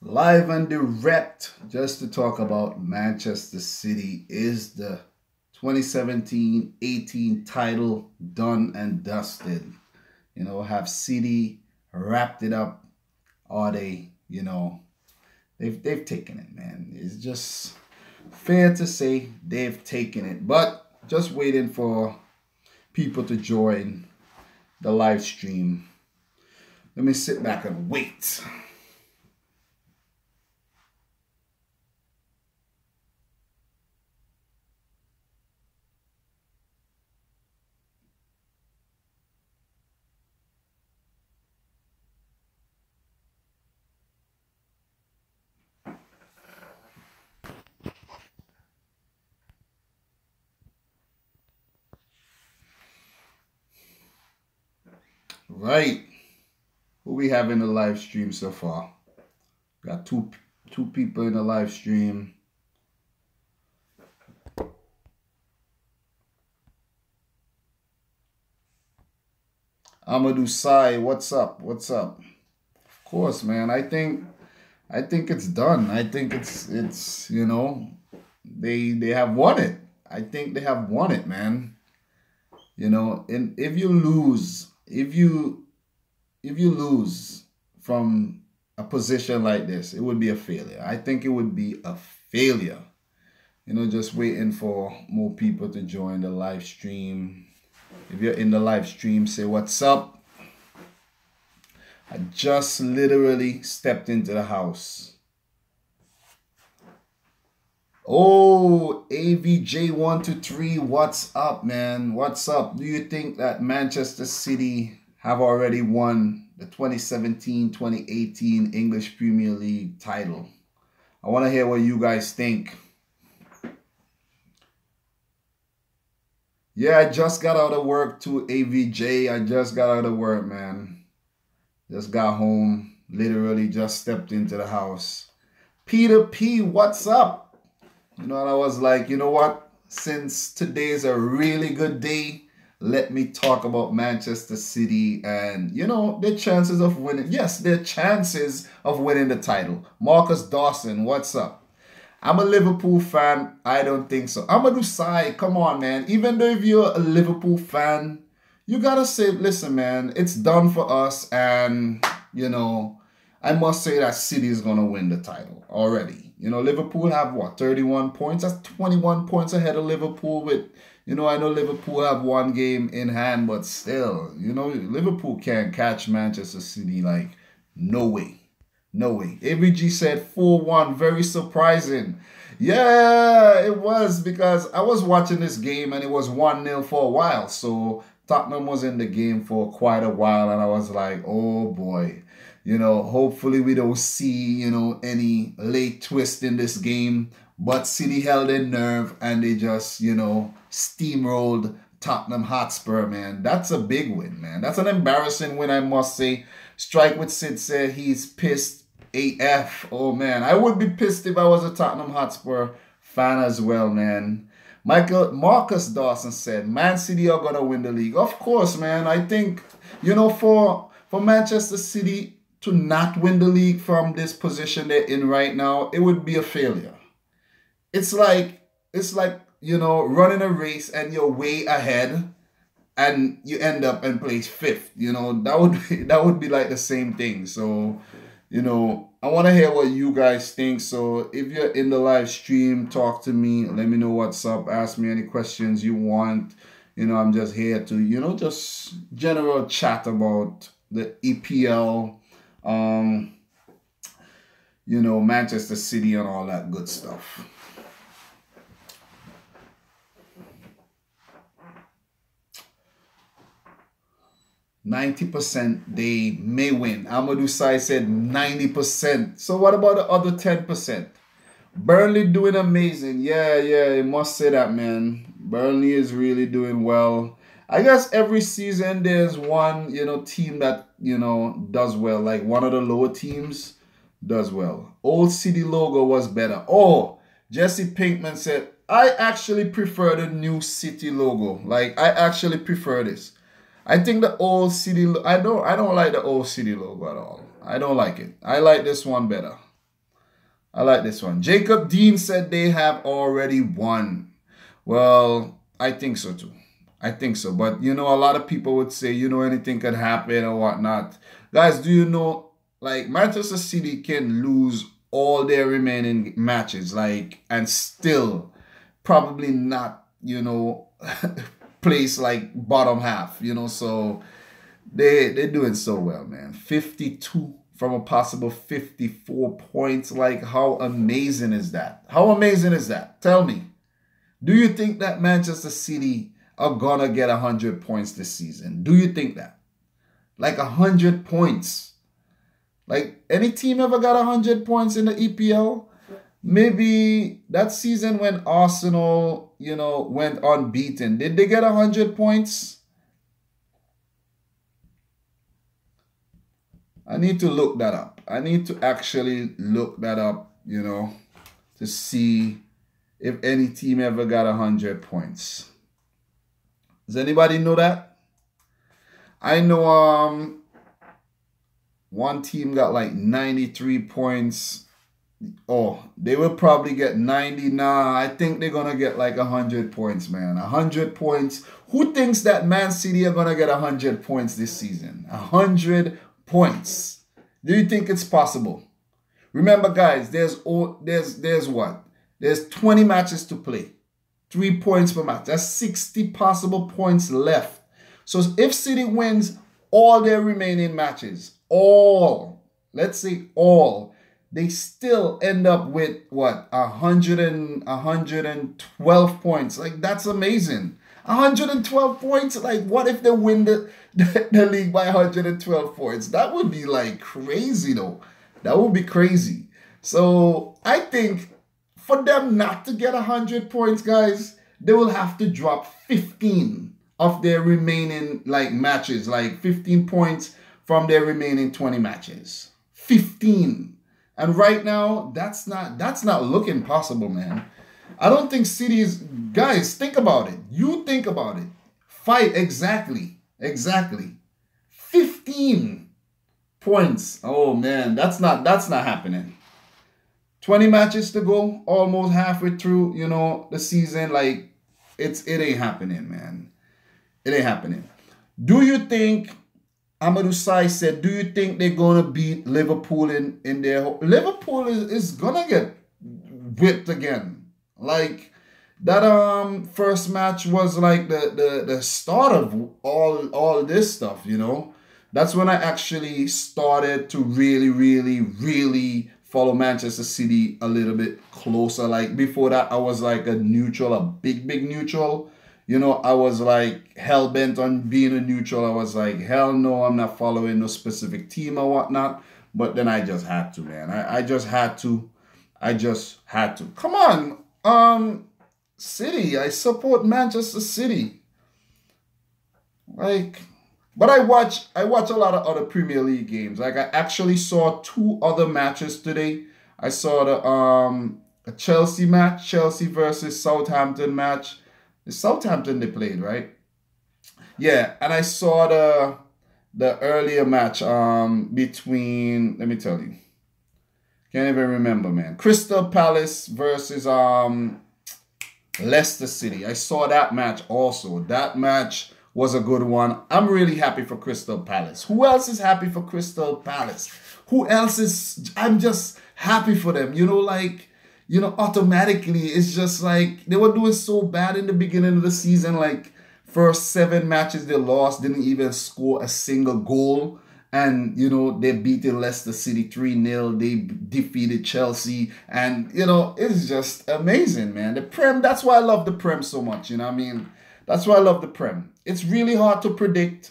Live and direct, just to talk about Manchester City. Is the 2017-18 title done and dusted? Have City wrapped it up? Or they've taken it, man. It's just fair to say they've taken it. But just waiting for people to join the live stream. Let me sit back and wait. Right. Who we have in the live stream so far? Got two people in the live stream. Amadou Sai, what's up? What's up? Of course, man. I think it's done. I think it's they have won it. I think they have won it, man. And if you lose, if you lose from a position like this, it would be a failure. I think it would be a failure. Just waiting for more people to join the live stream. If you're in the live stream, say what's up. I just literally stepped into the house. Oh, AVJ123, what's up, man? What's up? Do you think that Manchester City have already won the 2017-2018 English Premier League title? I want to hear what you guys think. Yeah, I just got out of work too, AVJ. I just got out of work, man. Just got home. Literally just stepped into the house. Peter P, what's up? And I was like, you know what? Since today is a really good day, let me talk about Manchester City and, their chances of winning. Yes, their chances of winning the title. Marcus Dawson, what's up? I'm a Liverpool fan. I don't think so. Amadou Sai, come on, man. Even though if you're a Liverpool fan, you got to say, listen, man, it's done for us. And, I must say that City is going to win the title already. Liverpool have what, 31 points? That's 21 points ahead of Liverpool with, I know Liverpool have one game in hand, but still, Liverpool can't catch Manchester City. Like, no way. No way. AVG said 4-1. Very surprising. Yeah, it was because I was watching this game and it was 1-0 for a while. So Tottenham was in the game for quite a while and I was like, oh boy. Hopefully we don't see, any late twist in this game. But City held their nerve and they just, steamrolled Tottenham Hotspur, man. That's a big win, man. That's an embarrassing win, I must say. Strike with Sid said he's pissed AF. Oh, man. I would be pissed if I was a Tottenham Hotspur fan as well, man. Marcus Dawson said, Man City are going to win the league. Of course, man. I think, for Manchester City to not win the league from this position they're in right now, it would be a failure. It's like, running a race and you're way ahead and you end up in place fifth. That would be like the same thing. So, I want to hear what you guys think. So if you're in the live stream, talk to me. Let me know what's up. Ask me any questions you want. I'm just here to, just general chat about the EPL, Manchester City and all that good stuff. %90% they may win. Amadou Sai said 90%. So what about the other 10%? Burnley doing amazing. Yeah, I must say that, man. Burnley is really doing well. I guess every season there's one, team that, does well. Like one of the lower teams does well. Old City logo was better. Oh, Jesse Pinkman said, I actually prefer the new City logo. Like, I actually prefer this. I think the old City, I don't like the old City logo at all. I don't like it. I like this one better. I like this one. Jacob Dean said they have already won. Well, I think so too. I think so. But, you know, a lot of people would say, you know, anything could happen or whatnot. Guys, do you know, like, Manchester City can lose all their remaining matches, like, and still probably not, you know, place like bottom half, you know, so they're doing so well, man. 52 from a possible 54 points. Like, how amazing is that? How amazing is that? Tell me. Do you think that Manchester City are gonna get 100 points this season? Do you think that? Like 100 points. Like, any team ever got 100 points in the EPL? Maybe that season when Arsenal, you know, went unbeaten. Did they get 100 points? I need to look that up. I need to actually look that up, you know, to see if any team ever got 100 points. Does anybody know that? I know one team got like 93 points. Oh, they will probably get 90 now. I think they're going to get like 100 points, man. 100 points. Who thinks that Man City are going to get 100 points this season? 100 points. Do you think it's possible? Remember, guys, there's what? There's 20 matches to play. 3 points per match. That's 60 possible points left. So if City wins all their remaining matches, let's say all, they still end up with what? 112 points. Like, that's amazing. 112 points. Like, what if they win the league by 112 points? That would be like crazy though. That would be crazy. So I think for them not to get 100 points, guys, they will have to drop 15 of their remaining like matches, like 15 points from their remaining 20 matches. 15. And right now, that's not looking possible, man. I don't think City is... Guys, think about it. You think about it. Fight exactly. 15 points. Oh man, that's not happening. 20 matches to go, almost halfway through, you know, the season. Like, it ain't happening, man. It ain't happening. Do you think... Amadou Sai said, do you think they're going to beat Liverpool in their home? Liverpool is going to get whipped again. Like, that first match was like the start of all this stuff, you know? That's when I actually started to really follow Manchester City a little bit closer. Like, before that, I was like a neutral, a big neutral. You know, I was like hell-bent on being a neutral. I was like, hell no, I'm not following no specific team or whatnot. But then I just had to, man. I just had to. Come on, City. I support Manchester City. Like, but I watch a lot of other Premier League games. Like, I actually saw 2 other matches today. I saw the a Chelsea match, Chelsea versus Southampton match. It's Southampton they played, right? Yeah, and I saw the earlier match between, let me tell you. Can't even remember, man. Crystal Palace versus Leicester City. I saw that match also. That match was a good one. I'm really happy for Crystal Palace. Who else is happy for Crystal Palace? Who else is... I'm just happy for them. You know, like... You know, automatically, it's just like they were doing so bad in the beginning of the season. Like, first 7 matches they lost, didn't even score a single goal. And, you know, they beat Leicester City 3-0. They defeated Chelsea. And, you know, it's just amazing, man. The Prem, that's why I love the Prem so much. You know what I mean? That's why I love the Prem. It's really hard to predict.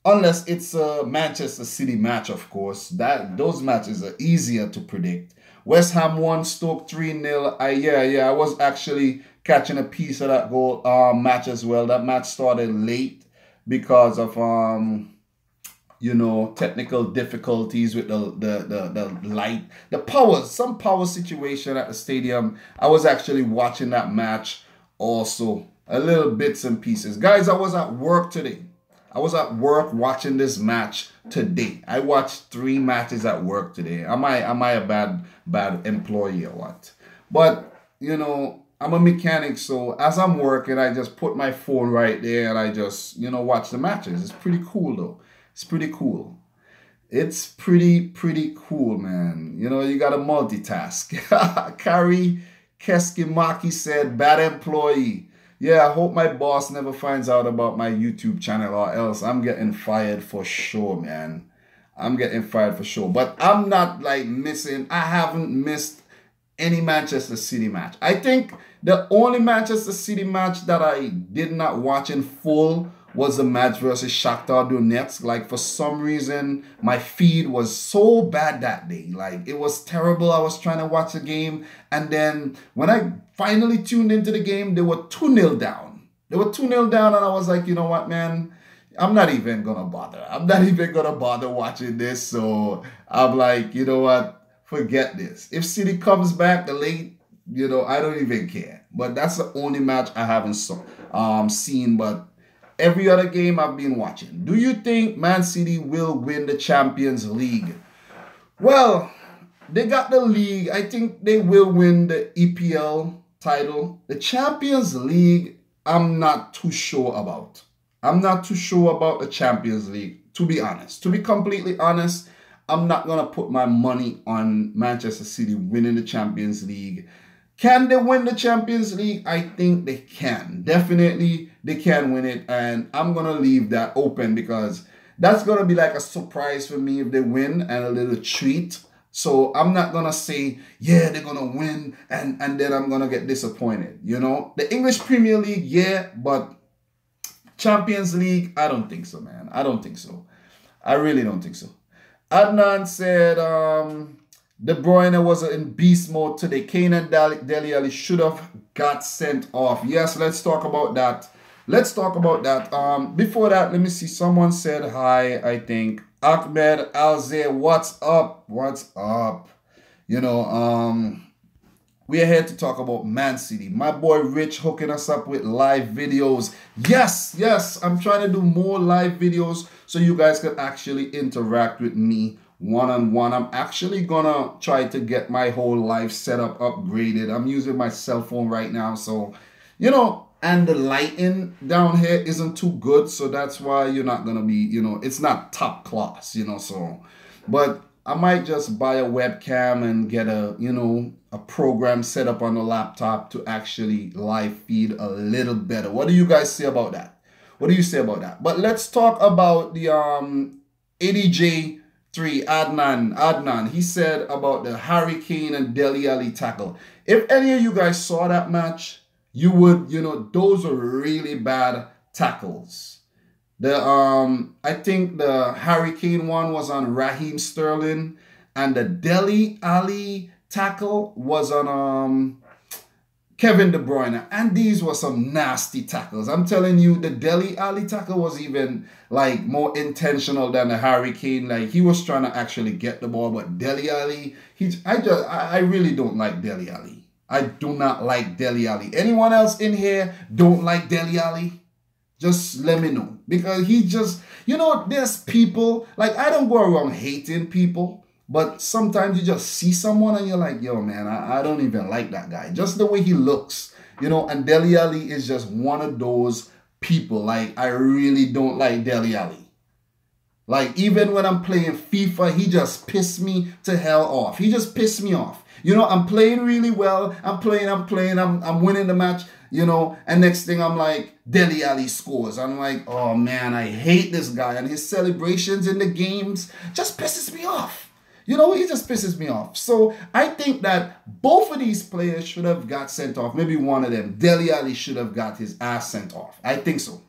Unless it's a Manchester City match, of course. Those matches are easier to predict. West Ham won, Stoke 3-0. I was actually catching a piece of that goal match as well. That match started late because of you know, technical difficulties with the light, some power situation at the stadium. I was actually watching that match also, a little bits and pieces. Guys, I was at work today. I was at work watching this match today. I watched 3 matches at work today. Am I a bad employee or what? But, you know, I'm a mechanic, so as I'm working, I just put my phone right there and I just, you know, watch the matches. It's pretty cool though. It's pretty cool. It's pretty cool, man. You know, you gotta multitask. Kari Keskimaki said, bad employee. Yeah, I hope my boss never finds out about my YouTube channel or else I'm getting fired for sure, man. I'm getting fired for sure. But I'm not like I haven't missed any Manchester City match. I think the only Manchester City match that I did not watch in full was the match versus Shakhtar Donetsk. Like, for some reason, my feed was so bad that day. Like, it was terrible. I was trying to watch the game. And then when I finally tuned into the game, they were 2-0 down. They were 2-0 down, and I was like, you know what, man? I'm not even going to bother. I'm not even going to bother watching this. So I'm like, you know what? Forget this. If City comes back the late, you know, I don't even care. But that's the only match I haven't seen. But every other game I've been watching. Do you think Man City will win the Champions League? Well, they got the league. I think they will win the EPL title. The Champions League, I'm not too sure about. I'm not too sure about the Champions League, to be honest. To be completely honest, I'm not going to put my money on Manchester City winning the Champions League. Can they win the Champions League? I think they can. Definitely, they can win it. And I'm going to leave that open because that's going to be like a surprise for me if they win and a little treat. So I'm not going to say, yeah, they're going to win and then I'm going to get disappointed. You know, the English Premier League, yeah, but Champions League, I don't think so, man. I don't think so. I really don't think so. Adnan said De Bruyne was in beast mode today. Kane and Dele Alli should have got sent off. Yes, let's talk about that. Let's talk about that. Before that, let me see. Someone said hi, I think. Ahmed Alze, what's up? What's up? You know, we are here to talk about Man City. My boy Rich hooking us up with live videos. Yes, I'm trying to do more live videos so you guys can actually interact with me one-on-one. I'm actually gonna try to get my whole live setup upgraded. I'm using my cell phone right now, so, you know, and the lighting down here isn't too good, so that's why you're not gonna be, you know, it's not top class, you know, so, but I might just buy a webcam and get a, you know, a program set up on the laptop to actually live feed a little better. What do you guys say about that? What do you say about that? But let's talk about the ADJ3 Adnan. He said about the Harry Kane and Dele Alli tackle. If any of you guys saw that match, you would, you know, those are really bad tackles. The I think the Harry Kane one was on Raheem Sterling, and the Dele Alli tackle was on Kevin De Bruyne, and these were some nasty tackles. I'm telling you, the Dele Alli tackle was even like more intentional than the Harry Kane. Like, he was trying to actually get the ball, but Dele Alli, I really don't like Dele Alli. I do not like Dele Alli. Anyone else in here don't like Dele Alli? Just let me know. Because he just, you know, there's people, like, I don't go around hating people, but sometimes you just see someone and you're like, yo, man, I don't even like that guy. Just the way he looks, you know, and Dele Alli is just one of those people. Like, I really don't like Dele Alli. Like, even when I'm playing FIFA, he just pissed me to hell off. He just pissed me off. You know, I'm playing really well. I'm winning the match. You know, and next thing I'm like, Dele Alli scores. I'm like, oh man, I hate this guy. And his celebrations in the games just pisses me off. You know, he just pisses me off. So I think that both of these players should have got sent off. Maybe one of them. Dele Alli should have got his ass sent off. I think so.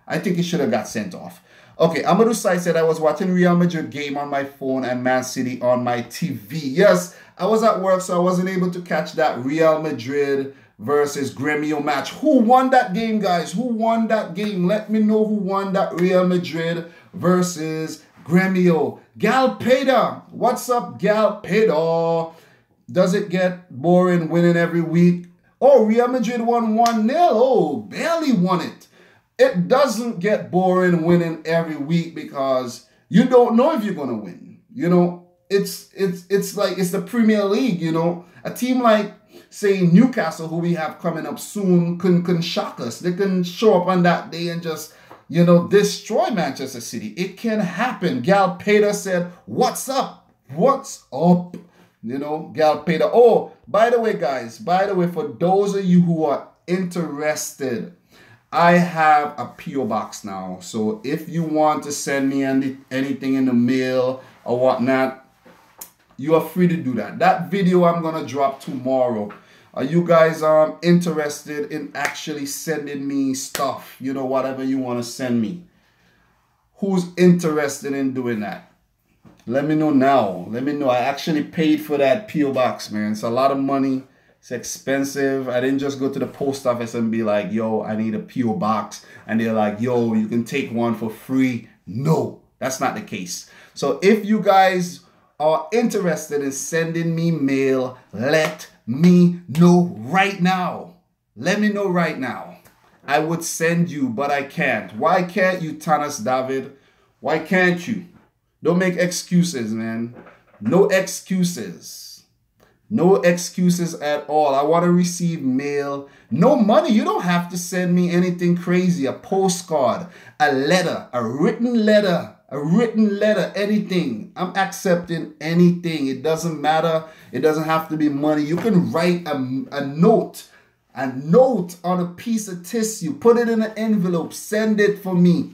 I think he should have got sent off. Okay, Amadou Sai said I was watching Real Madrid game on my phone and Man City on my TV. Yes, I was at work, so I wasn't able to catch that Real Madrid versus Gremio match. Who won that game, guys? Who won that game? Let me know who won that Real Madrid versus Gremio. Galpeda. What's up, Galpeda? Does it get boring winning every week? Oh, Real Madrid won 1-0. Oh, barely won it. it doesn't get boring winning every week because you don't know if you're gonna win. You know, it's like it's the Premier League. You know, a team like say Newcastle, who we have coming up soon, can shock us. They can show up on that day and just, you know, destroy Manchester City. It can happen. Gal Peter said, "What's up? What's up?" You know, Gal Peter. Oh, by the way, guys, for those of you who are interested, I have a P.O. box now. So if you want to send me anything in the mail or whatnot, you are free to do that. That video I'm going to drop tomorrow. Are you guys interested in actually sending me stuff? You know, whatever you want to send me. Who's interested in doing that? Let me know now. Let me know. I actually paid for that P.O. box, man. It's a lot of money. It's expensive. I didn't just go to the post office and be like, yo, I need a P.O. box. And they're like, yo, you can take one for free. No, that's not the case. So if you guys are interested in sending me mail, let me know right now. Let me know right now. I would send you, but I can't. Why can't you, Tanas David? Why can't you? Don't make excuses, man. No excuses. No excuses at all. I want to receive mail. No money. You don't have to send me anything crazy. A postcard, a letter, a written letter, anything. I'm accepting anything. It doesn't matter. It doesn't have to be money. You can write a note on a piece of tissue. Put it in an envelope. Send it for me.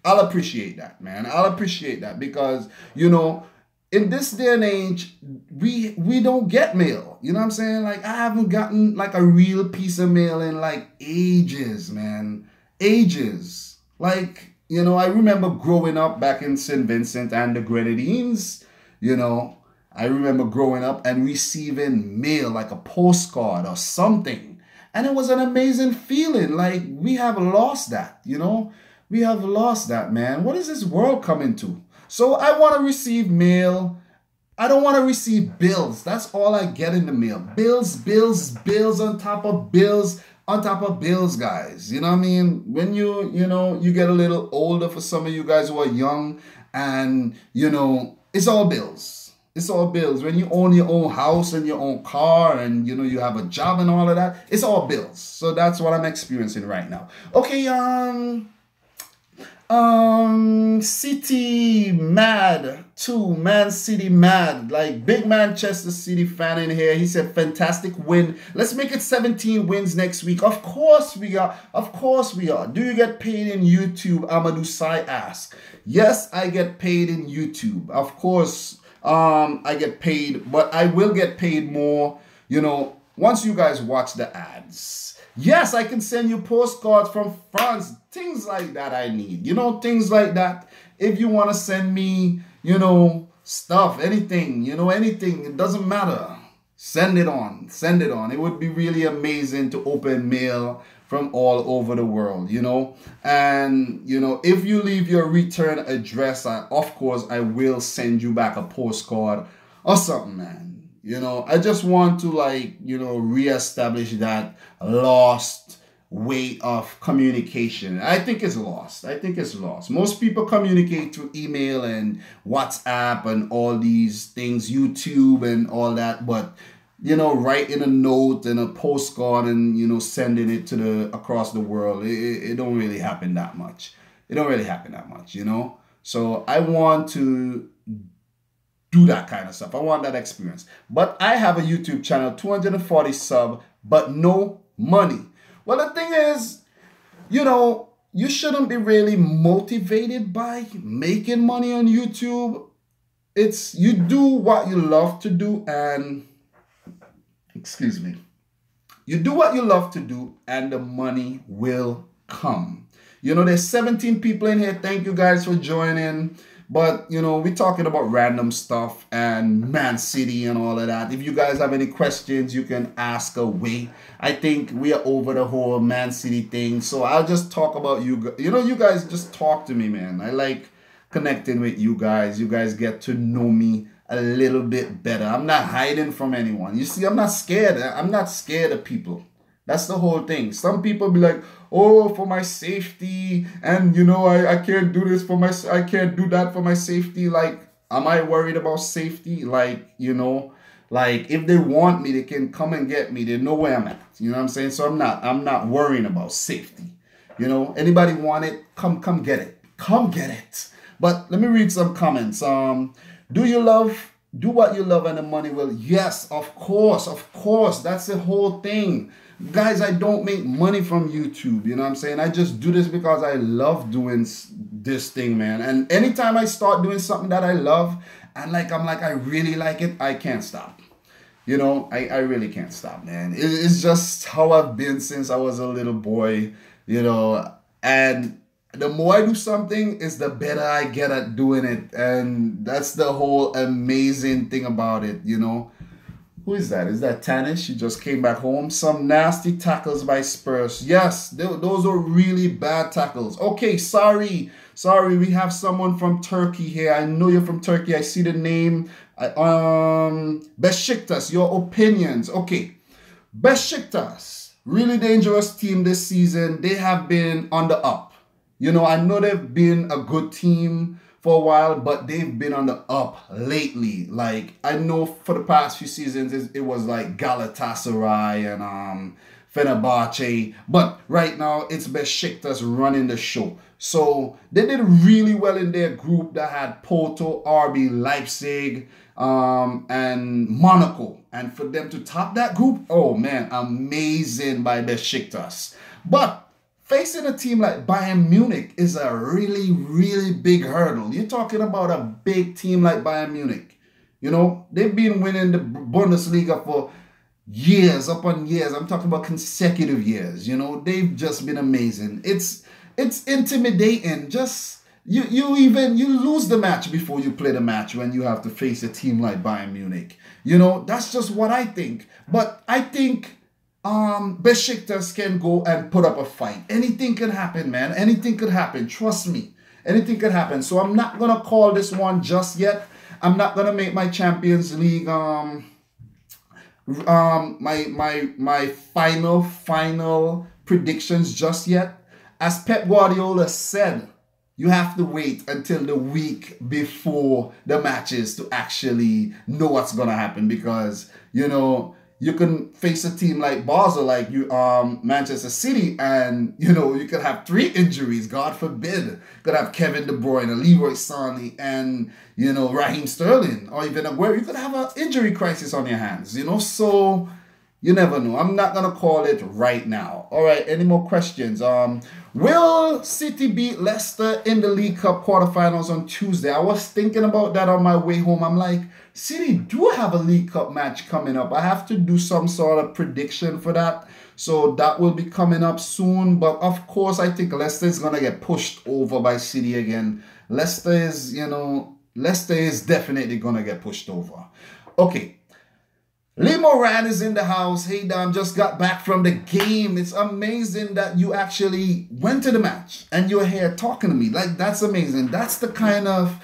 I'll appreciate that, man. I'll appreciate that because, you know, in this day and age, we don't get mail. You know what I'm saying? Like, I haven't gotten like a real piece of mail in like ages, man. Ages. Like, you know, I remember growing up back in St. Vincent and the Grenadines. You know, I remember growing up and receiving mail, like a postcard or something. And it was an amazing feeling. Like, we have lost that, you know? We have lost that, man. What is this world coming to? So I want to receive mail. I don't want to receive bills. That's all I get in the mail. Bills on top of bills, guys. You know what I mean? When you get a little older, for some of you guys who are young, and, you know, it's all bills. It's all bills. When you own your own house and your own car and, you know, you have a job and all of that, it's all bills. So that's what I'm experiencing right now. Okay, City mad too. Man City mad. Like, big Manchester City fan in here. He said, fantastic win. Let's make it 17 wins next week. Of course we are. Of course we are. Do you get paid in YouTube? Amadou Sai asked. Yes, I get paid in YouTube. Of course, I get paid, but I will get paid more, you know, once you guys watch the ads. Yes, I can send you postcards from France. Things like that I need. You know, things like that. If you want to send me, you know, stuff, anything, you know, anything, it doesn't matter. Send it on. Send it on. It would be really amazing to open mail from all over the world, you know. And, you know, if you leave your return address, of course, I will send you back a postcard or something, man. You know, I just want to, like, you know, reestablish that lost way of communication. I think it's lost. Most people communicate through email and WhatsApp and all these things, YouTube and all that. But, you know, writing a note and a postcard and, you know, sending it to across the world, it don't really happen that much. You know. So I want to do that kind of stuff. I want that experience. But I have a YouTube channel, 240 sub, but no money. Well, the thing is, you know, you shouldn't be really motivated by making money on YouTube. It's, you do what you love to do and, excuse me, you do what you love to do and the money will come. You know, there's 17 people in here. Thank you guys for joining. But, you know, we're talking about random stuff and Man City and all of that. If you guys have any questions, you can ask away. I think we are over the whole Man City thing. So I'll just talk about you. You know, you guys just talk to me, man. I like connecting with you guys. You guys get to know me a little bit better. I'm not hiding from anyone. You see, I'm not scared. I'm not scared of people. That's the whole thing. Some people be like, oh, for my safety, and I can't do this for I can't do that for my safety. Like, am I worried about safety? Like, like if they want me, they can come and get me. They know where I'm at. You know what I'm saying? So I'm not worrying about safety. Anybody want it? Come get it. Come get it. But let me read some comments. Do what you love and the money will? Yes, of course, of course. That's the whole thing. Guys, I don't make money from YouTube. You know what I'm saying? I just do this because I love doing this thing, man. And anytime I start doing something that I love, and I really like it, I can't stop. I really can't stop, man. It's just how I've been since I was a little boy, and the more I do something, is the better I get at doing it. And that's the whole amazing thing about it, Who is that? Is that Tannis? She just came back home. Some nasty tackles by Spurs. Yes, those are really bad tackles. Okay, sorry. We have someone from Turkey here. I know you're from Turkey. I see the name. Besiktas, your opinions. Okay, Besiktas, really dangerous team this season. They have been on the up. I know they've been a good team for a while, but they've been on the up lately. Like, I know for the past few seasons, it was like Galatasaray and Fenerbahce, but right now it's Besiktas running the show. So they did really well in their group that had Porto, RB Leipzig, and Monaco. And for them to top that group, oh man, amazing by Besiktas. But facing a team like Bayern Munich is a really, really big hurdle. You're talking about a big team like Bayern Munich. They've been winning the Bundesliga for years upon years. I'm talking about consecutive years. They've just been amazing. It's intimidating. Just you lose the match before you play the match when you have to face a team like Bayern Munich. That's just what I think. But I think Besiktas can go and put up a fight. Anything can happen, man. Anything could happen. Trust me. Anything could happen. So I'm not gonna call this one just yet. I'm not gonna make my Champions League my final predictions just yet. As Pep Guardiola said, you have to wait until the week before the matches to actually know what's gonna happen, because you can face a team like Basel, like Manchester City, and you could have 3 injuries, God forbid. You could have Kevin De Bruyne, Leroy Sané, and Raheem Sterling, or even Aguero. You could have an injury crisis on your hands, so you never know. I'm not gonna call it right now. All right, any more questions? Will City beat Leicester in the League Cup quarterfinals on Tuesday? I was thinking about that on my way home. I'm like, City do have a League Cup match coming up. I have to do some sort of prediction for that. So that will be coming up soon. But of course, I think Leicester is going to get pushed over by City again. Leicester is definitely going to get pushed over. Okay. Lee Moran is in the house. Hey, Dom, just got back from the game. It's amazing that you actually went to the match and you're here talking to me. Like, that's amazing. That's the kind of,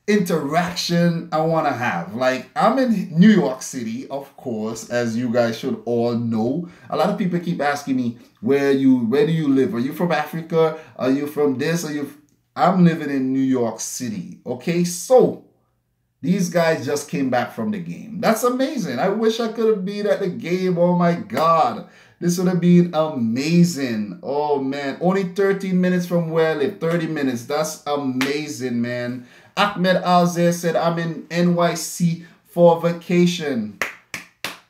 interaction I want to have. Like, I'm in New York City, of course, as you guys should all know. A lot of people keep asking me, where do you live? Are you from Africa? Are you from this? I'm living in New York City. Okay, so these guys just came back from the game. That's amazing. I wish I could have been at the game. Oh my God. This would have been amazing. Oh man. Only 13 minutes from where I live. 30 minutes. That's amazing, man. Ahmed Alze said, I'm in NYC for vacation.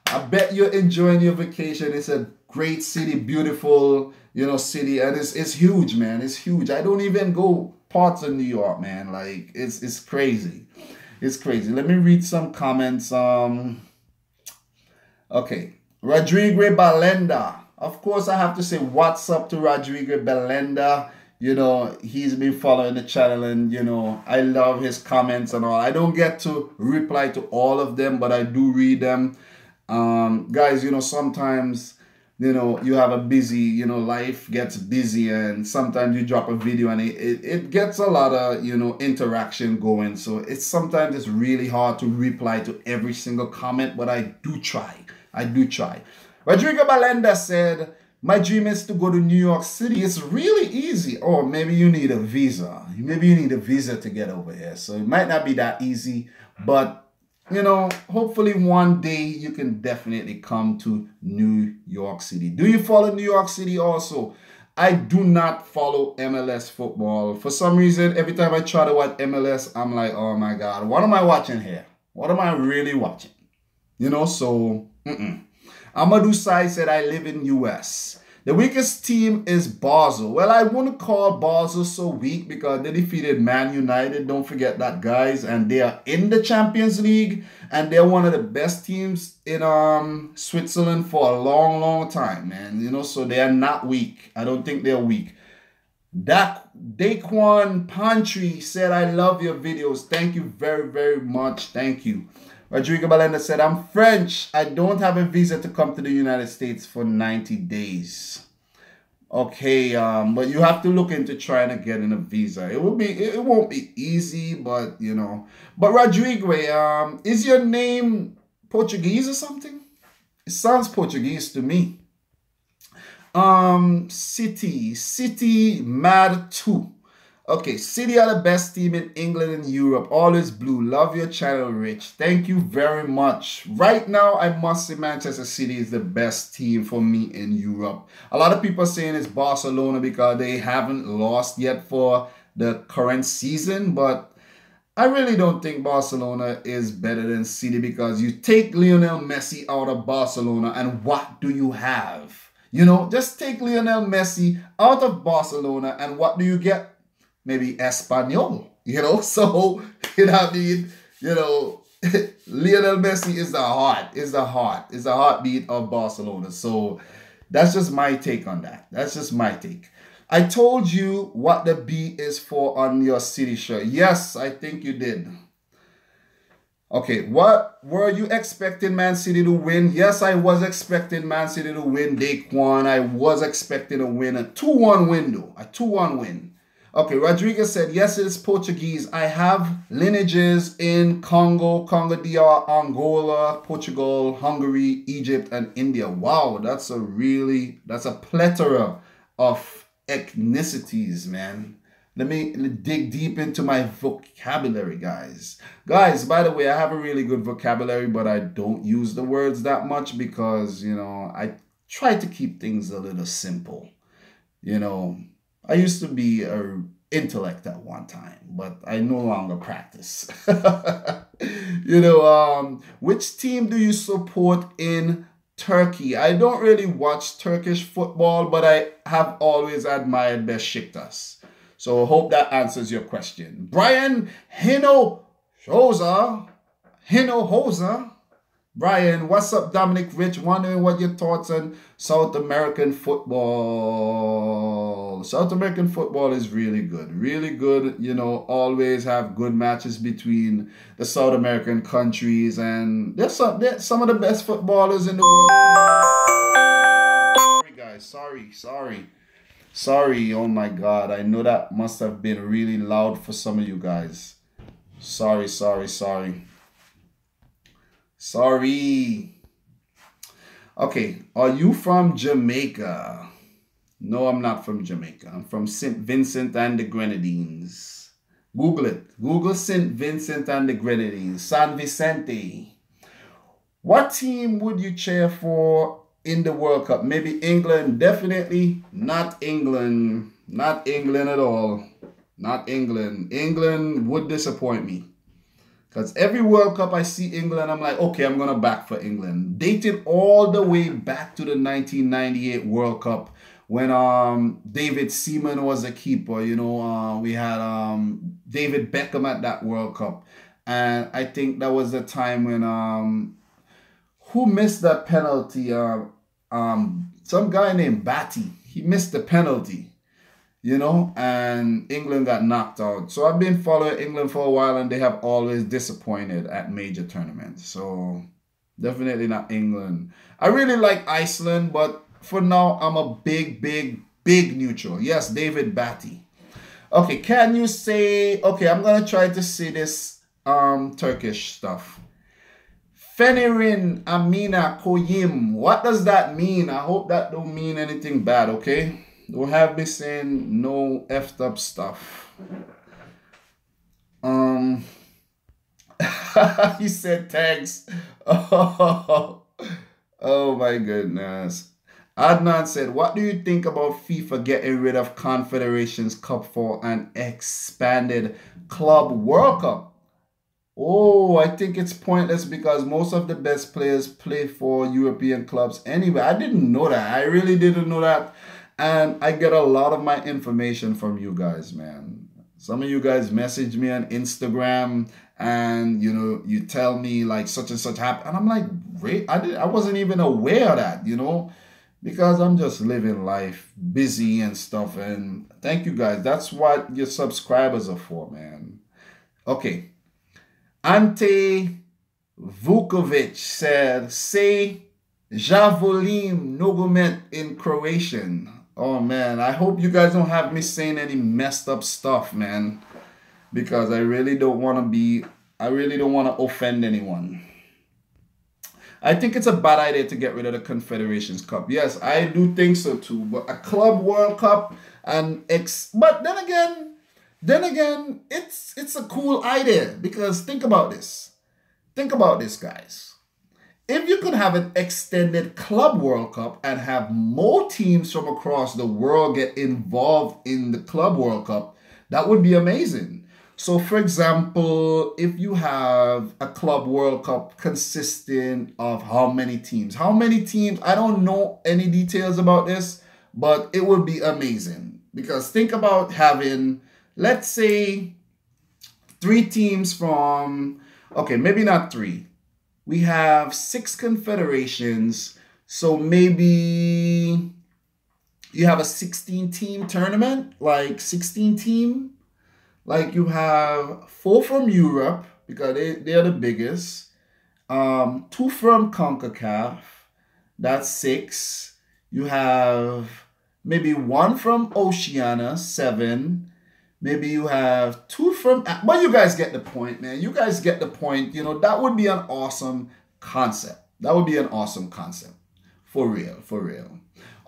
I bet you're enjoying your vacation. It's a great city, beautiful, city. And it's huge, man. It's huge. I don't even go parts of New York, man. Like, it's crazy. It's crazy. Let me read some comments. Okay. Rodrigo Balenda. Of course, I have to say what's up to Rodrigo Balenda. He's been following the channel, and, I love his comments and all. I don't get to reply to all of them, but I do read them. Guys, sometimes, you have a busy, life gets busy, and sometimes you drop a video and it gets a lot of, interaction going. So sometimes it's really hard to reply to every single comment, but I do try. Rodrigo Balenda said, my dream is to go to New York City. It's really easy. Or maybe you need a visa. Maybe you need a visa to get over here. So it might not be that easy. But, you know, hopefully one day you can definitely come to New York City. Do you follow New York City also? I do not follow MLS football. For some reason, every time I try to watch MLS, I'm like, oh my God, what am I watching here? What am I really watching? You know, so, Amadou Sai said, I live in US. The weakest team is Basel. Well, I wouldn't call Basel so weak because they defeated Man United. Don't forget that, guys. And they are in the Champions League. And they're one of the best teams in Switzerland for a long, long time, man. You know, so they are not weak. I don't think they're weak. Daquan Pantry said, I love your videos. Thank you very, very much. Thank you. Rodrigo Balenda said, I'm French. I don't have a visa to come to the United States for 90 days. Okay, but you have to look into trying to get in a visa. It won't be easy, but you know. But Rodrigo, is your name Portuguese or something? It sounds Portuguese to me. City Mad 2. Okay, City are the best team in England and Europe. Always blue. Love your channel, Rich. Thank you very much. Right now, I must say Manchester City is the best team for me in Europe. A lot of people are saying it's Barcelona because they haven't lost yet for the current season. But I really don't think Barcelona is better than City because you take Lionel Messi out of Barcelona and what do you have? You know, just take Lionel Messi out of Barcelona and what do you get? Maybe Espanyol, you know? So, you know what I mean? You know, Lionel Messi is the heartbeat of Barcelona. So, that's just my take on that. That's just my take. I told you what the B is for on your City shirt. Yes, I think you did. Okay, what were you expecting Man City to win? Yes, I was expecting Man City to win. Daquan, I was expecting a win. A 2-1 win, though. A 2-1 win. Okay, Rodriguez said, yes, it's Portuguese. I have lineages in Congo, Congo DR, Angola, Portugal, Hungary, Egypt, and India. Wow, that's a plethora of ethnicities, man. Let me dig deep into my vocabulary, guys. Guys, by the way, I have a really good vocabulary, but I don't use the words that much because, you know, I try to keep things a little simple, you know. I used to be an intellect at one time, but I no longer practice. You know, which team do you support in Turkey? I don't really watch Turkish football, but I have always admired Besiktas. So I hope that answers your question. Brian Hinojosa. Brian, what's up, Dominic Rich? Wondering what your thoughts on South American football. South American football is really good. Really good. You know, always have good matches between the South American countries. And there's some of the best footballers in the world. Sorry, guys. Sorry. Oh, my God. I know that must have been really loud for some of you guys. Sorry. Okay, are you from Jamaica? No, I'm not from Jamaica. I'm from St. Vincent and the Grenadines. Google it. Google St. Vincent and the Grenadines. San Vicente. What team would you cheer for in the World Cup? Maybe England. Definitely not England. Not England at all. Not England. England would disappoint me. Because every World Cup I see England, I'm like, okay, I'm going to back for England. Dated all the way back to the 1998 World Cup when David Seaman was a keeper. You know, we had David Beckham at that World Cup. And I think that was the time when, who missed that penalty? Some guy named Batty. He missed the penalty. You know, and England got knocked out. So I've been following England for a while, and they have always disappointed at major tournaments. So definitely not England. I really like Iceland, but for now, I'm a big neutral. Yes, David Batty. Okay, can you say, okay, I'm going to try to say this Turkish stuff. Fenirin Amina Koyim. What does that mean? I hope that don't mean anything bad, okay? Don't have me saying no effed up stuff. He said thanks. Oh my goodness. Adnan said, what do you think about FIFA getting rid of Confederations Cup for an expanded Club World Cup? Oh, I think it's pointless because most of the best players play for European clubs anyway. I didn't know that. I really didn't know that. And I get a lot of my information from you guys, man. Some of you guys message me on Instagram and you tell me like such and such happened. And I'm like, great. I wasn't even aware of that, because I'm just living life busy and stuff. And thank you guys. That's what your subscribers are for, man. Okay. Ante Vukovic said, say Javolim Nogomet in Croatian. Oh man, I hope you guys don't have me saying any messed up stuff, man. Because I really don't want to offend anyone. I think it's a bad idea to get rid of the Confederations Cup. Yes, I do think so too. But a Club World Cup but then again, it's a cool idea because think about this. Think about this, guys. If you could have an extended Club World Cup and have more teams from across the world get involved in the Club World Cup, that would be amazing. So, for example, if you have a Club World Cup consisting of how many teams? How many teams? I don't know any details about this, but it would be amazing. Because think about having, let's say, 3 teams from, okay, maybe not 3. We have 6 confederations. So maybe you have a 16-team tournament, like 16-team. Like you have 4 from Europe, because they are the biggest. 2 from CONCACAF, that's 6. You have maybe 1 from Oceania, 7. Maybe you have 2 from, but you guys get the point, man. You guys get the point. That would be an awesome concept. That would be an awesome concept. For real, for real.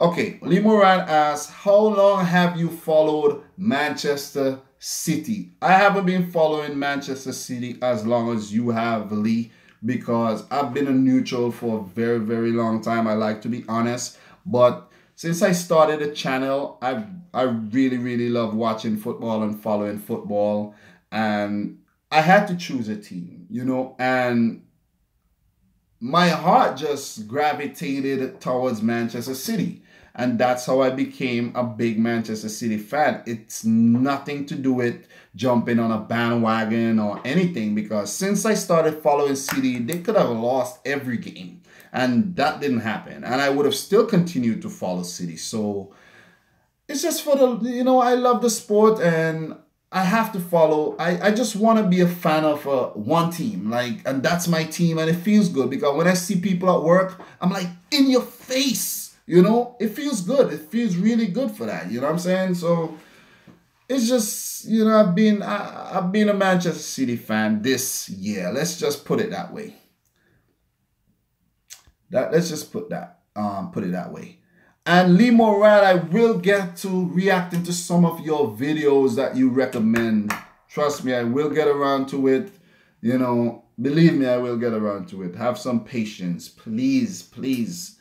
Okay, Lee Moran asks, how long have you followed Manchester City? I haven't been following Manchester City as long as you have, Lee, because I've been a neutral for a very, very long time. I like to be honest. But since I started a channel, I really, really love watching football and following football. And I had to choose a team, and my heart just gravitated towards Manchester City. And that's how I became a big Manchester City fan. It's nothing to do with jumping on a bandwagon or anything, because since I started following City, they could have lost every game. And that didn't happen. And I would have still continued to follow City. So it's just for the, I love the sport and I have to follow. I just want to be a fan of one team. And that's my team. And it feels good because when I see people at work, I'm like, in your face. It feels good. It feels really good for that. You know what I'm saying? So it's just, I've been a Manchester City fan this year. Let's just put it that way. Let's just put it that way. And Lee Moran, I will get to reacting to some of your videos that you recommend. Trust me, I will get around to it. Believe me, I will get around to it. Have some patience, please, please.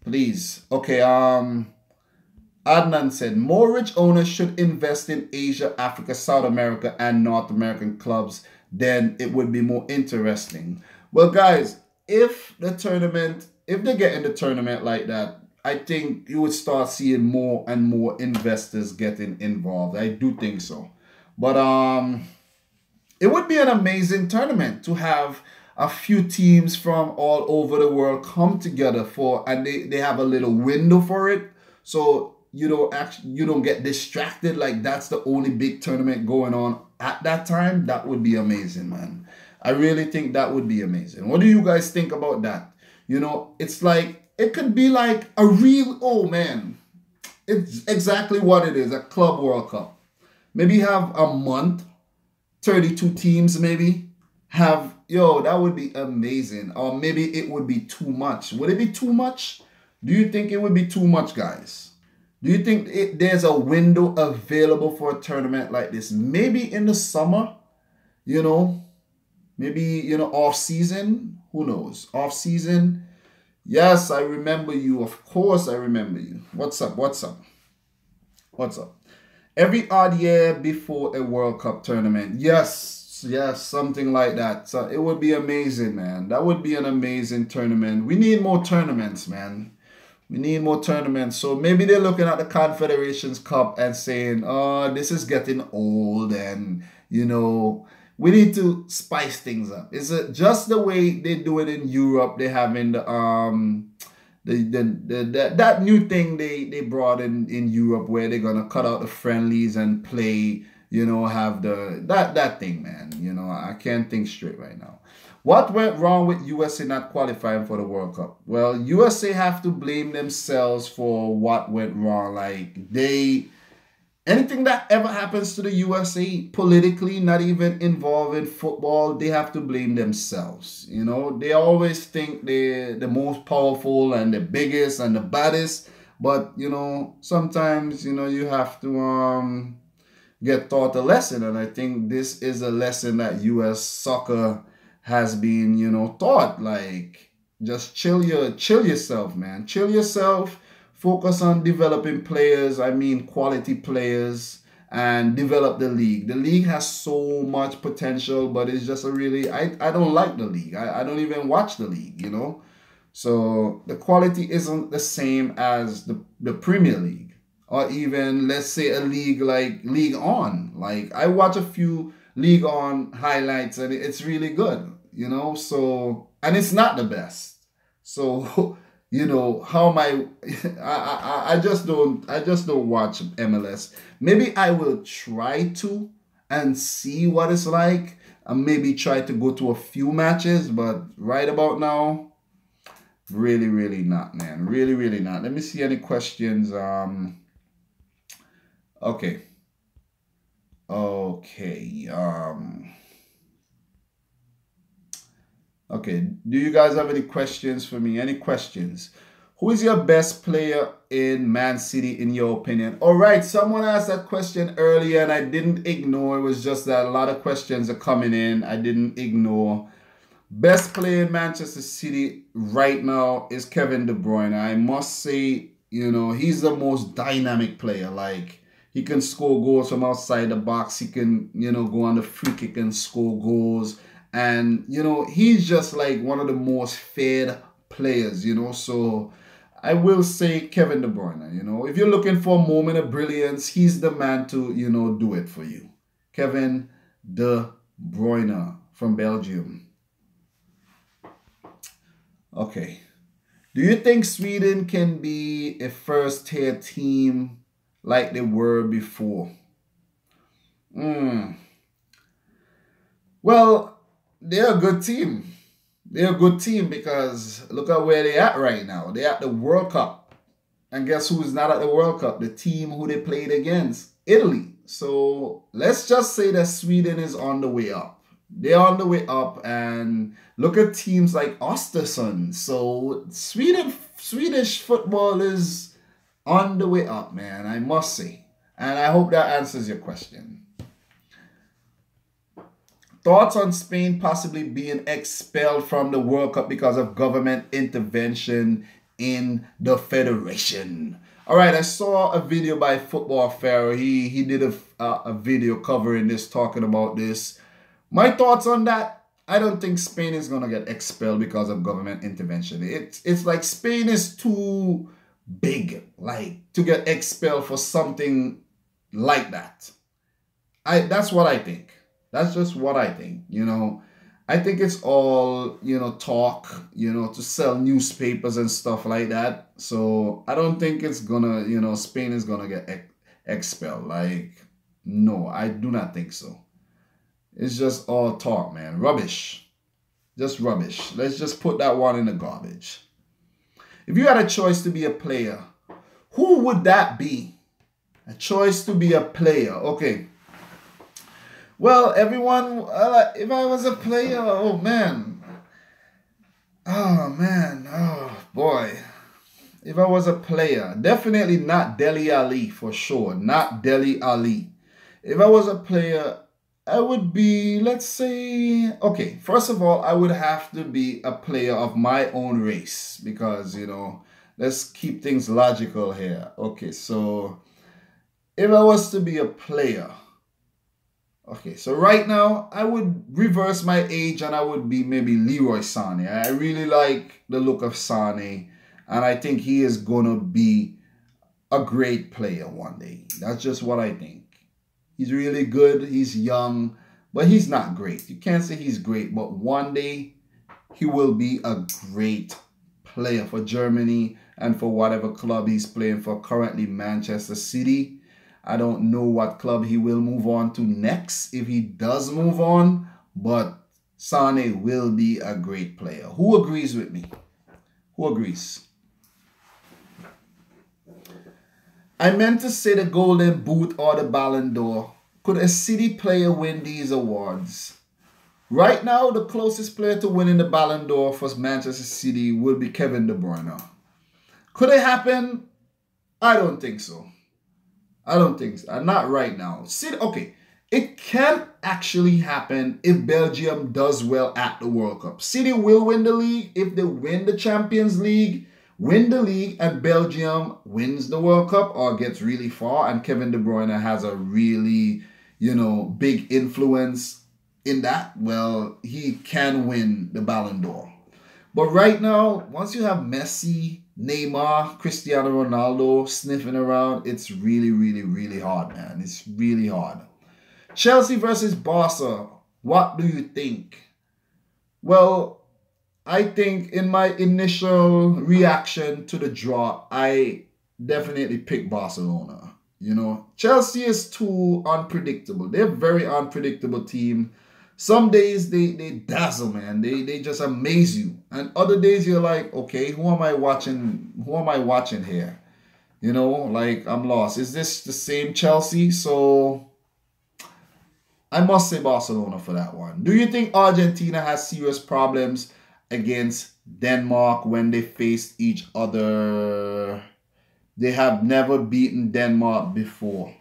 Please. Okay, Adnan said, more rich owners should invest in Asia, Africa, South America, and North American clubs. Then it would be more interesting. Well, guys, if they get in the tournament like that, I think you would start seeing more and more investors getting involved. I do think so. But it would be an amazing tournament to have a few teams from all over the world come together and they have a little window for it, so you don't get distracted like that's the only big tournament going on at that time. That would be amazing, man. I really think that would be amazing. What do you guys think about that? It's like, it could be like a real, oh man, it's exactly what it is, a Club World Cup. Maybe have a month, 32 teams maybe, have yo, that would be amazing. Or maybe it would be too much. Would it be too much? Do you think it would be too much, guys? Do you think there's a window available for a tournament like this? Maybe in the summer, you know, maybe, you know, off season. Who knows? Off season. Yes, I remember you. Of course, I remember you. What's up? What's up? What's up? Every odd year before a World Cup tournament. Yes, yes, something like that. So it would be amazing, man. That would be an amazing tournament. We need more tournaments, man. We need more tournaments. So maybe they're looking at the Confederations Cup and saying, oh, this is getting old and, you know, we need to spice things up. Is it just the way they do it in Europe? They have in that new thing they brought in Europe where they're gonna cut out the friendlies and play, you know, have that thing, man. You know, I can't think straight right now. What went wrong with USA not qualifying for the World Cup? Well, USA have to blame themselves for what went wrong. Like anything that ever happens to the USA politically, not even involving football, they have to blame themselves. You know, they always think they're the most powerful and the biggest and the baddest. But, you know, sometimes, you know, you have to get taught a lesson. And I think this is a lesson that US soccer has been, you know, taught. Like, just chill yourself, man. Chill yourself. Focus on developing players, I mean quality players, and develop the league. The league has so much potential, but it's just a really, I don't like the league. I don't even watch the league, you know? So the quality isn't the same as the Premier League. Or even, let's say, a league like League On. Like, I watch a few League On highlights, and it's really good, you know? So, and it's not the best. So... You know, how am I just don't watch MLS. Maybe I will try to and see what it's like and maybe try to go to a few matches, but right about now, really, really not, man. Really, really not. Let me see any questions. Okay. Okay. Okay, do you guys have any questions for me? Any questions? Who is your best player in Man City in your opinion? All right, someone asked that question earlier and I didn't ignore. It was just that a lot of questions are coming in. I didn't ignore. Best player in Manchester City right now is Kevin De Bruyne. I must say, you know, he's the most dynamic player. Like, he can score goals from outside the box. He can, you know, go on the free kick and score goals. And, you know, he's just like one of the most feared players, you know. So I will say Kevin De Bruyne, you know. If you're looking for a moment of brilliance, he's the man to, you know, do it for you. Kevin De Bruyne from Belgium. Okay. Do you think Sweden can be a first-tier team like they were before? Well... They're a good team. They're a good team because look at where they're at right now. They're at the World Cup. And guess who's not at the World Cup? The team who they played against, Italy. So let's just say that Sweden is on the way up. They're on the way up. And look at teams like Östersund. So Swedish football is on the way up, man, I must say. And I hope that answers your question. Thoughts on Spain possibly being expelled from the World Cup because of government intervention in the federation. All right, I saw a video by Football Pharaoh. He did a video covering this, talking about this. My thoughts on that, I don't think Spain is going to get expelled because of government intervention. It's like Spain is too big, like, to get expelled for something like that. That's what I think. That's just what I think, you know. I think it's all, you know, talk, you know, to sell newspapers and stuff like that. So I don't think it's gonna, you know, Spain is gonna get expelled. Like, no, I do not think so. It's just all talk, man. Rubbish. Just rubbish. Let's just put that one in the garbage. If you had a choice to be a player, who would that be? A choice to be a player. Okay. Well, everyone, if I was a player, oh man. Oh man, oh boy. If I was a player, definitely not Dele Ali for sure. Not Dele Ali. If I was a player, I would be, let's say, okay, first of all, I would have to be a player of my own race because, let's keep things logical here. Okay, so if I was to be a player, okay, so right now I would reverse my age and I would be maybe Leroy Sané. I really like the look of Sané and I think he is going to be a great player one day. That's just what I think. He's really good. He's young, but he's not great. You can't say he's great, but one day he will be a great player for Germany and for whatever club he's playing for, currently Manchester City. I don't know what club he will move on to next if he does move on, but Sané will be a great player. Who agrees with me? Who agrees? I meant to say the Golden Boot or the Ballon d'Or. Could a City player win these awards? Right now, the closest player to winning the Ballon d'Or for Manchester City will be Kevin De Bruyne. Could it happen? I don't think so. I don't think so. Not right now. City, okay, it can actually happen if Belgium does well at the World Cup. City will win the league if they win the Champions League, win the league, and Belgium wins the World Cup or gets really far, and Kevin De Bruyne has a really, big influence in that. Well, he can win the Ballon d'Or. But right now, once you have Messi, Neymar, Cristiano Ronaldo sniffing around, it's really, really, really hard, man. It's really hard. Chelsea versus Barca. What do you think? Well, I think in my initial reaction to the draw, I definitely picked Barcelona. Chelsea is too unpredictable. They're a very unpredictable team. Some days they dazzle, man. They just amaze you. And other days you're like, okay, who am I watching? Who am I watching here? Like I'm lost. Is this the same Chelsea? So I must say Barcelona for that one. Do you think Argentina has serious problems against Denmark when they faced each other? They have never beaten Denmark before.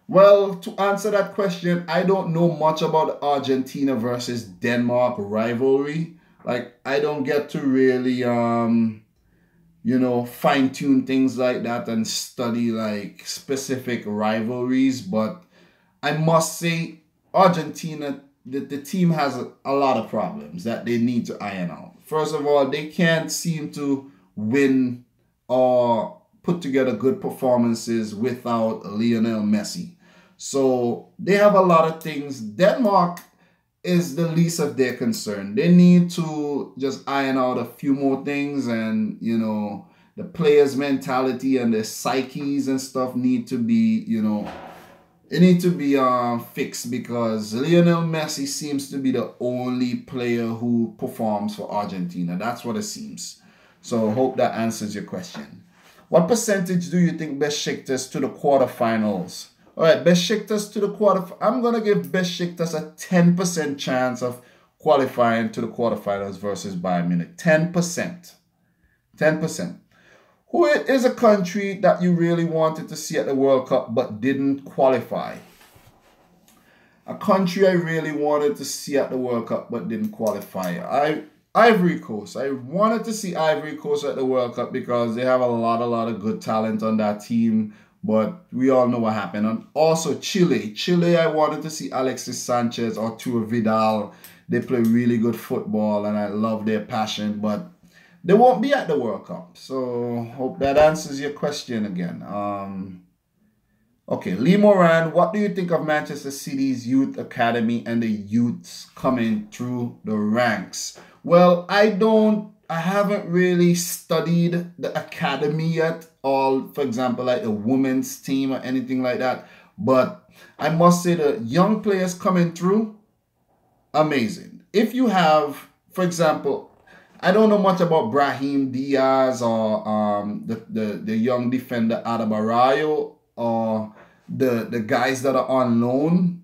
Well, to answer that question, I don't know much about Argentina versus Denmark rivalry. Like, I don't get to really, fine-tune things like that and study, like, specific rivalries. But I must say, Argentina, the team has a lot of problems that they need to iron out. First of all, they can't seem to win or put together good performances without Lionel Messi. So they have a lot of things. Denmark is the least of their concern. They need to just iron out a few more things, and the players' mentality and their psyches and stuff need to be, it need to be fixed, because Lionel Messi seems to be the only player who performs for Argentina. That's what it seems. So hope that answers your question. What percentage do you think Besiktas to the quarterfinals? All right, Besiktas to the I'm going to give Besiktas a 10% chance of qualifying to the quarterfinals versus Bayern Munich. 10%. 10%. Who is a country that you really wanted to see at the World Cup but didn't qualify? A country I really wanted to see at the World Cup but didn't qualify. Ivory Coast. I wanted to see Ivory Coast at the World Cup because they have a lot of good talent on that team. But we all know what happened. And also Chile. Chile, I wanted to see Alexis Sanchez or Arturo Vidal. They play really good football and I love their passion. But they won't be at the World Cup. So hope that answers your question again. Okay, Lee Moran, what do you think of Manchester City's youth academy and the youths coming through the ranks? Well, I haven't really studied the academy yet, for example, like the women's team or anything like that. But I must say the young players coming through, amazing. If you have, for example, I don't know much about Brahim Diaz or the young defender Adabarayo or the guys that are on loan.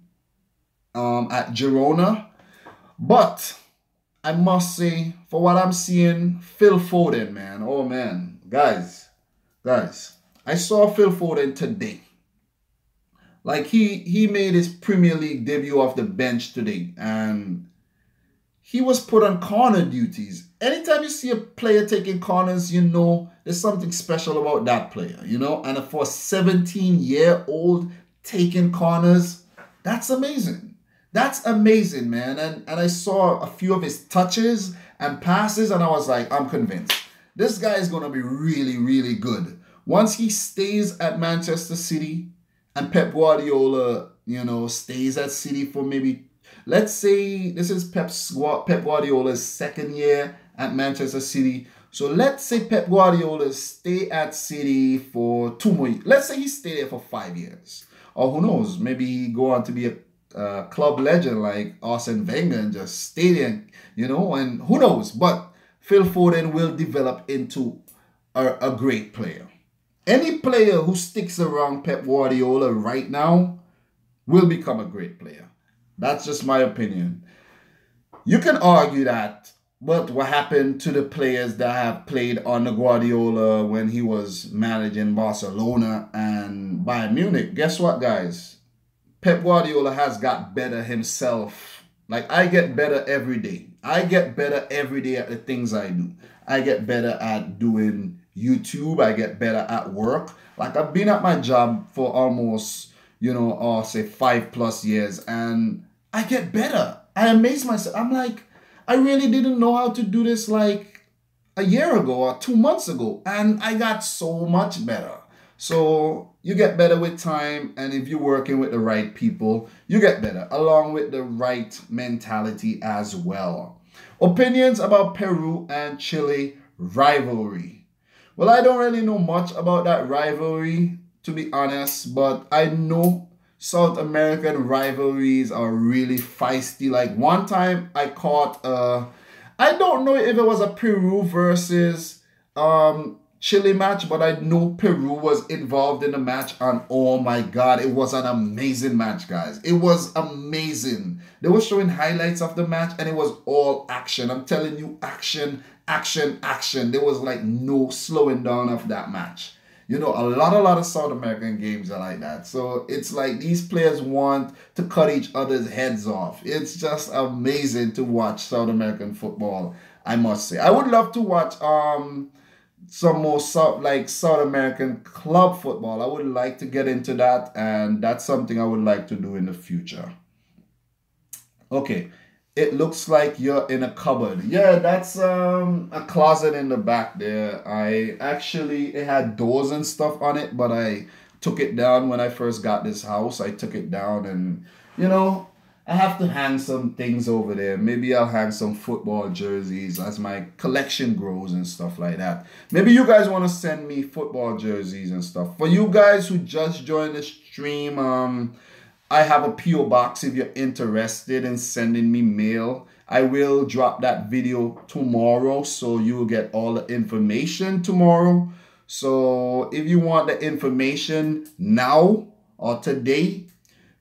at Girona. But I must say, for what I'm seeing, Phil Foden, man. Oh, man. Guys, I saw Phil Foden today. Like, he made his Premier League debut off the bench today. And he was put on corner duties. Anytime you see a player taking corners, you know there's something special about that player, you know. And for a 17-year-old taking corners, that's amazing. That's amazing, man. And I saw a few of his touches and passes, and I was like, I'm convinced. This guy is going to be really, really good. Once he stays at Manchester City and Pep Guardiola, you know, stays at City for maybe, let's say this is Pep Guardiola's second year at Manchester City. So let's say Pep Guardiola stay at City for 2 more years. Let's say he stay there for 5 years. Or who knows, maybe he go on to be a club legend like Arsene Wenger and just stay there, you know, and who knows. But Phil Foden will develop into a great player. Any player who sticks around Pep Guardiola right now will become a great player. That's just my opinion. You can argue that, but what happened to the players that have played under Guardiola when he was managing Barcelona and Bayern Munich? Guess what, guys? Pep Guardiola has got better himself. Like, I get better every day. I get better every day at the things I do. I get better at doing YouTube. I get better at work. Like, I've been at my job for almost, you know, I'll say 5+ years, and I get better. I amaze myself. I'm like, I really didn't know how to do this like a year ago or 2 months ago, and I got so much better. So you get better with time, and if you're working with the right people, you get better, along with the right mentality as well. Opinions about Peru and Chile rivalry. Well, I don't really know much about that rivalry, to be honest, but I know South American rivalries are really feisty. Like, one time I caught, I don't know if it was a Peru versus Chile match, but I know Peru was involved in the match, and oh my God, it was an amazing match, guys. It was amazing. They were showing highlights of the match, and it was all action. I'm telling you, action, action, action. There was like no slowing down of that match. You know, a lot of South American games are like that. So it's like these players want to cut each other's heads off. It's just amazing to watch South American football, I must say. I would love to watch some more South American club football. I would like to get into that, and that's something I would like to do in the future. Okay, it looks like you're in a cupboard. Yeah, that's a closet in the back there. It had doors and stuff on it, but I took it down when I first got this house. I took it down, and you know, I have to hang some things over there. Maybe I'll hang some football jerseys as my collection grows and stuff like that. Maybe you guys want to send me football jerseys and stuff. For you guys who just joined the stream, I have a P.O. box if you're interested in sending me mail. I will drop that video tomorrow, so you will get all the information tomorrow. So if you want the information now or today,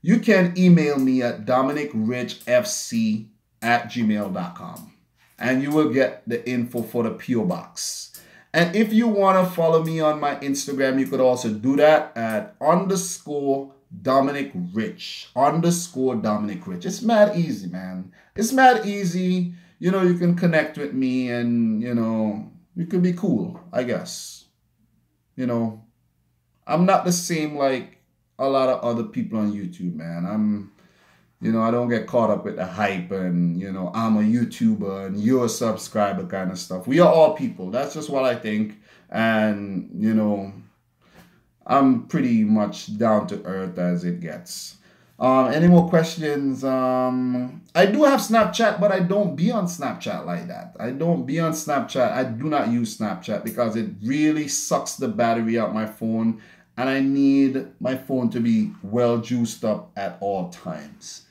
you can email me at dominicrichfc@gmail.com, and you will get the info for the P.O. box. And if you want to follow me on my Instagram, you could also do that at _Dominic Rich. _Dominic Rich. It's mad easy, man. It's mad easy. You know, you can connect with me, and, you know, you could be cool, I guess. You know, I'm not the same like a lot of other people on YouTube, man. You know, I don't get caught up with the hype and, you know, I'm a YouTuber and you're a subscriber kind of stuff. We are all people. That's just what I think. And, you know, I'm pretty much down to earth as it gets. Any more questions? I do have Snapchat, but I don't be on Snapchat like that. I don't be on Snapchat. I do not use Snapchat because it really sucks the battery out my phone. And I need my phone to be well juiced up at all times.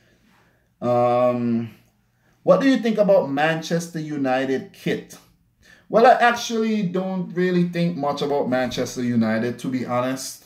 What do you think about Manchester United kit? Well, I actually don't really think much about Manchester United, to be honest.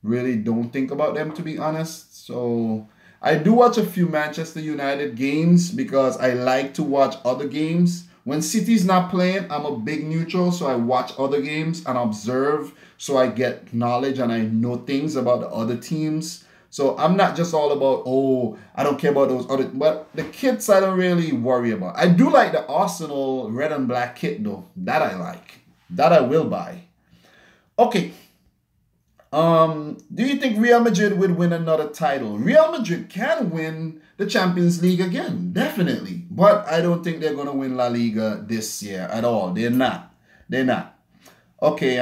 Really don't think about them, to be honest. So I do watch a few Manchester United games because I like to watch other games. When City's not playing, I'm a big neutral, so I watch other games and observe so I get knowledge and I know things about the other teams. So I'm not just all about, oh, I don't care about those other, but the kits I don't really worry about. I do like the Arsenal red and black kit though. That I like. That I will buy. Okay, do you think Real Madrid would win another title? Real Madrid can win the Champions League again, definitely. But I don't think they're gonna win La Liga this year at all. They're not. They're not. Okay,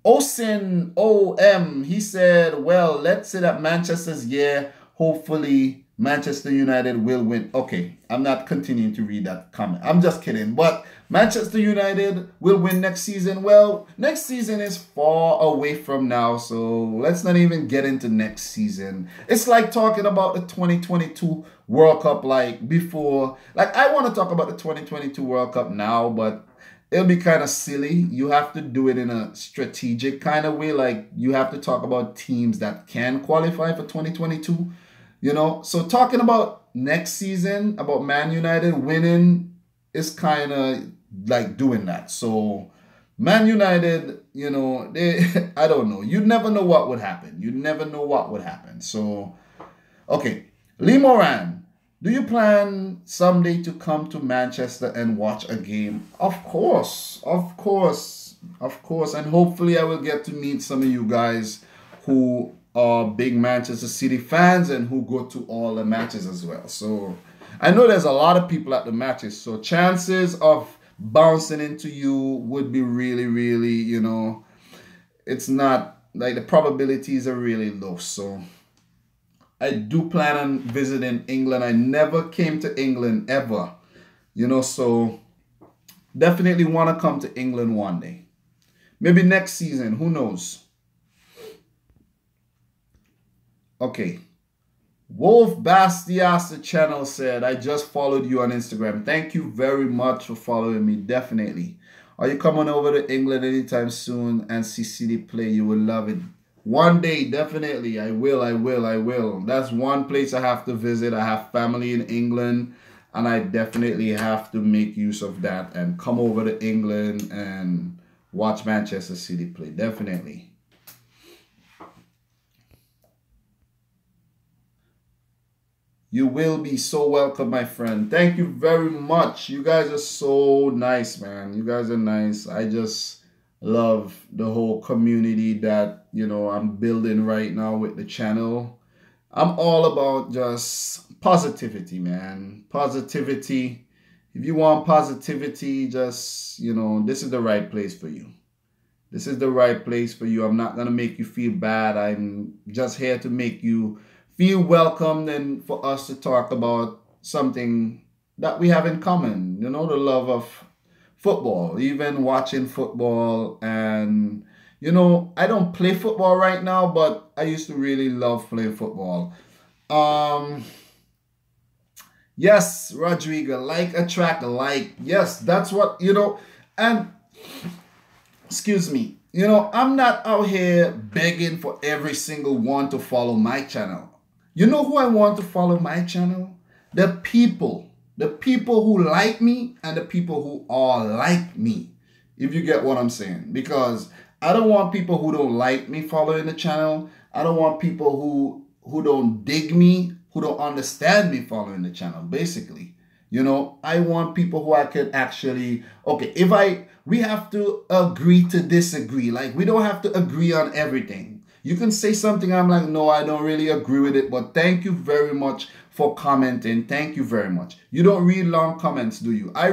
Osin OM, he said, well, let's say that Manchester's year, hopefully Manchester United will win. Okay, I'm not continuing to read that comment. I'm just kidding. But Manchester United will win next season. Well, next season is far away from now, so let's not even get into next season. It's like talking about the 2022 World Cup like before. Like, I want to talk about the 2022 World Cup now, but it'll be kind of silly. You have to do it in a strategic kind of way. Like, you have to talk about teams that can qualify for 2022. So talking about next season, about Man United winning, is kind of like doing that. So Man United, they I don't know. You'd never know what would happen. You'd never know what would happen. So, okay. Lee Moran, do you plan someday to come to Manchester and watch a game? Of course, of course, of course. And hopefully I will get to meet some of you guys who are big Manchester City fans and who go to all the matches as well. So I know there's a lot of people at the matches. So chances of bouncing into you would be really, really, it's not like the probabilities are really low. So I do plan on visiting England. I never came to England ever, so definitely want to come to England one day. Maybe next season, who knows? Okay. Wolf Bastias, the channel, said, I just followed you on Instagram. Thank you very much for following me, definitely. Are you coming over to England anytime soon and see City play? You will love it. One day, definitely. I will. That's one place I have to visit. I have family in England, and I definitely have to make use of that and come over to England and watch Manchester City play. Definitely. You will be so welcome, my friend. Thank you very much. You guys are so nice, man. You guys are nice. I just love the whole community that, I'm building right now with the channel. I'm all about just positivity, man. Positivity. If you want positivity, just, this is the right place for you. This is the right place for you. I'm not going to make you feel bad. I'm just here to make you feel welcomed and for us to talk about something that we have in common, the love of football, even watching football. And, I don't play football right now, but I used to really love playing football. Yes, Rodrigo, like, attract, like. Yes, that's what, and excuse me, I'm not out here begging for every single one to follow my channel. You know who I want to follow my channel? The people who like me and the people who are like me, if you get what I'm saying. Because I don't want people who don't like me following the channel. I don't want people who don't dig me, who don't understand me following the channel, basically. I want people who I can actually, okay, we have to agree to disagree. Like, we don't have to agree on everything. You can say something, I'm like, no, I don't really agree with it, but thank you very much for commenting. Thank you very much. You don't read long comments, do you? I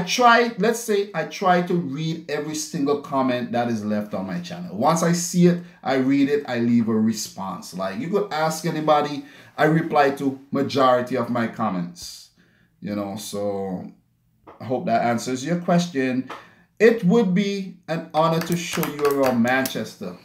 try to read every single comment that is left on my channel. Once I see it, I read it, I leave a response. Like, you could ask anybody, I reply to majority of my comments. So I hope that answers your question. It would be an honor to show you around Manchester.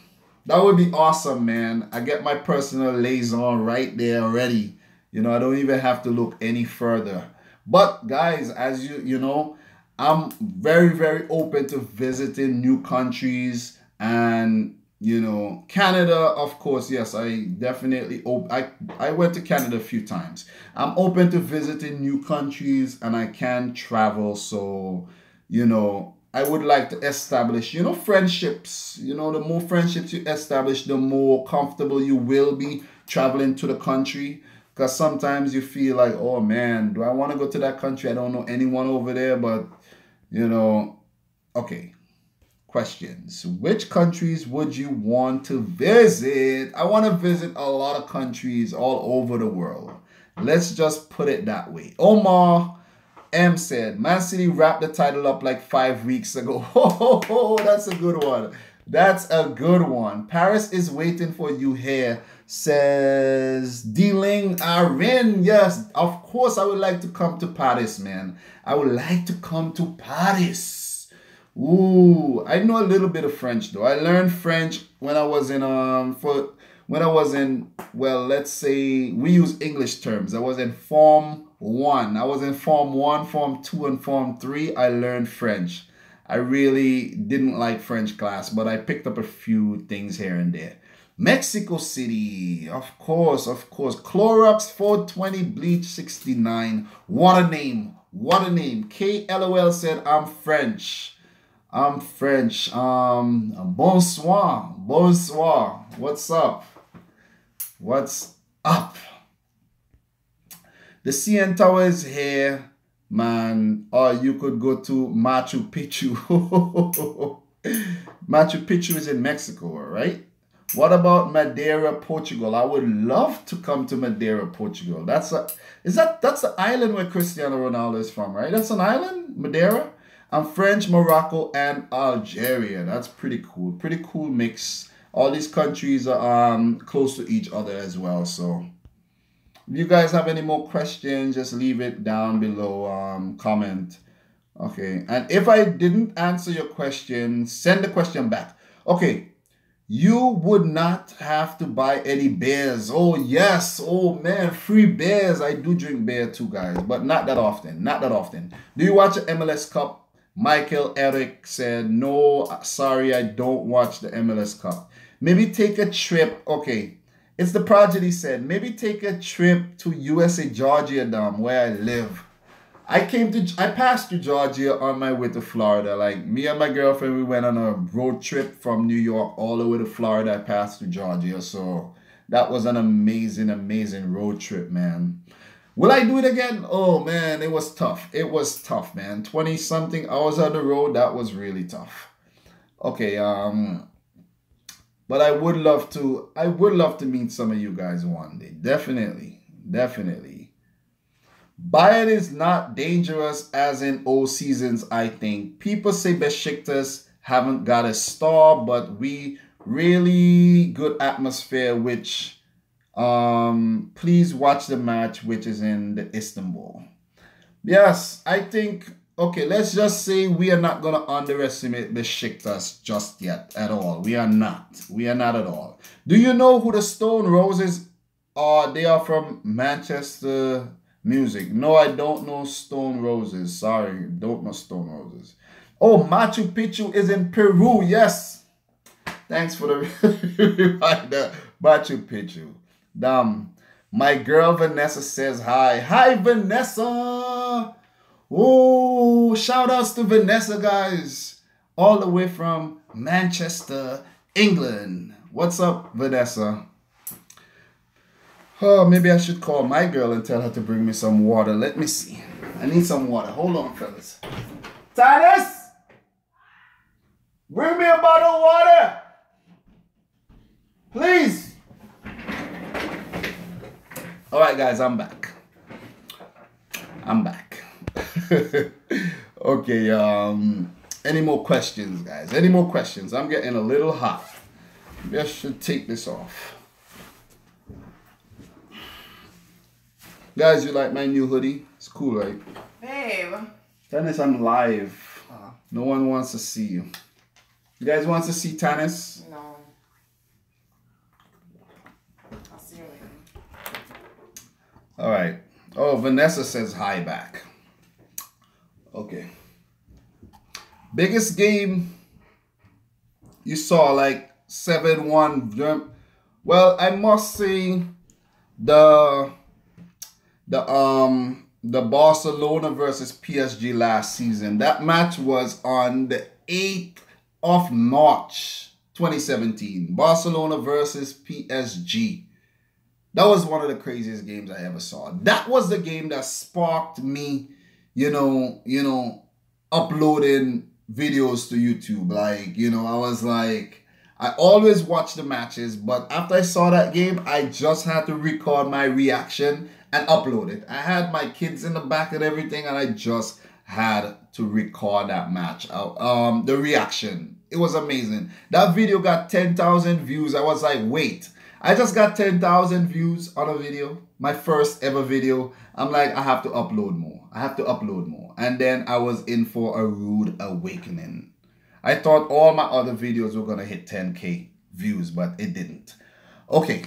That would be awesome, man. I get my personal liaison right there already. I don't even have to look any further. But guys, as you know, I'm very, very open to visiting new countries and You know, Canada, of course, yes, I definitely, I went to Canada a few times. I'm open to visiting new countries and I can travel. So, you know, I would like to establish, you know, friendships. You know, the more friendships you establish, the more comfortable you will be traveling to the country. Because sometimes you feel like, oh man, do I want to go to that country? I don't know anyone over there, but, you know, okay. Questions. Which countries would you want to visit? I want to visit a lot of countries all over the world. Let's just put it that way. Omar M said, Man City wrapped the title up like 5 weeks ago. Oh, that's a good one. That's a good one. Paris is waiting for you here, says Dealing Arin. Yes, of course I would like to come to Paris, man. I would like to come to Paris. Ooh, I know a little bit of French though. I learned French when I was in well, let's say we use English terms. I was in Form 1. I was in Form 1, Form 2, and Form 3. I learned French. I really didn't like French class, but I picked up a few things here and there. Mexico City, of course, of course. Clorox 420 Bleach 69. What a name. What a name. KLOL said, I'm French. I'm French. Bonsoir. Bonsoir. What's up? What's up? The CN Tower is here, man. Or you could go to Machu Picchu. Machu Picchu is in Mexico, right? What about Madeira, Portugal? I would love to come to Madeira, Portugal. That's the island where Cristiano Ronaldo is from, right? That's an island, Madeira. I'm French, Morocco, and Algeria. That's pretty cool. Pretty cool mix. All these countries are close to each other as well. So if you guys have any more questions, just leave it down below. Comment. Okay. And if I didn't answer your question, send the question back. Okay. You would not have to buy any beers. Oh, yes. Oh, man. Free beers. I do drink beer too, guys. But not that often. Not that often. Do you watch the MLS Cup? Michael Eric said, no, sorry, I don't watch the MLS Cup. Maybe take a trip. Okay. It's the Prodigy said, maybe take a trip to USA Georgia, where I live. I passed through Georgia on my way to Florida. Like me and my girlfriend, we went on a road trip from New York all the way to Florida. I passed through Georgia. So that was an amazing, amazing road trip, man. Will I do it again? Oh man, it was tough. It was tough, man. 20 something hours on the road, that was really tough. Okay, but I would love to meet some of you guys one day. Definitely. Definitely. Bayern is not dangerous as in old seasons, I think. People say Besiktas haven't got a star, but we really good atmosphere, which please watch the match, which is in the Istanbul. Yes, I think, okay, let's just say we are not going to underestimate Besiktas just yet at all. We are not. We are not at all. Do you know who the Stone Roses are? They are from Manchester Music. No, I don't know Stone Roses. Sorry, don't know Stone Roses. Oh, Machu Picchu is in Peru. Yes. Thanks for the reminder. Machu Picchu. My girl Vanessa says hi. Hi, Vanessa. Oh, shout outs to Vanessa, guys. All the way from Manchester, England. What's up, Vanessa? Oh, maybe I should call my girl and tell her to bring me some water. Let me see. I need some water. Hold on, fellas. Titus! Bring me a bottle of water! Please! All right, guys, I'm back. I'm back. Okay, any more questions, guys? Any more questions? I'm getting a little hot. Maybe I should take this off. Guys, you like my new hoodie? It's cool, right? Babe. Tannis, I'm live. No one wants to see you. You guys want to see Tannis? No. I'll see you later. All right. Oh, Vanessa says hi back. Okay. Biggest game you saw, like 7-1. Well, I must say the the Barcelona versus PSG last season. That match was on the 8th of March 2017. Barcelona versus PSG. That was one of the craziest games I ever saw. That was the game that sparked me, uploading videos to YouTube. Like, I was like, I always watch the matches, but after I saw that game, I just had to record my reaction and upload it. I had my kids in the back and everything, and I just had to record that match. The reaction. It was amazing. That video got 10,000 views. I was like, wait, I just got 10,000 views on a video, my first ever video. I'm like, I have to upload more. I have to upload more. And then I was in for a rude awakening. I thought all my other videos were going to hit 10K views, but it didn't. Okay.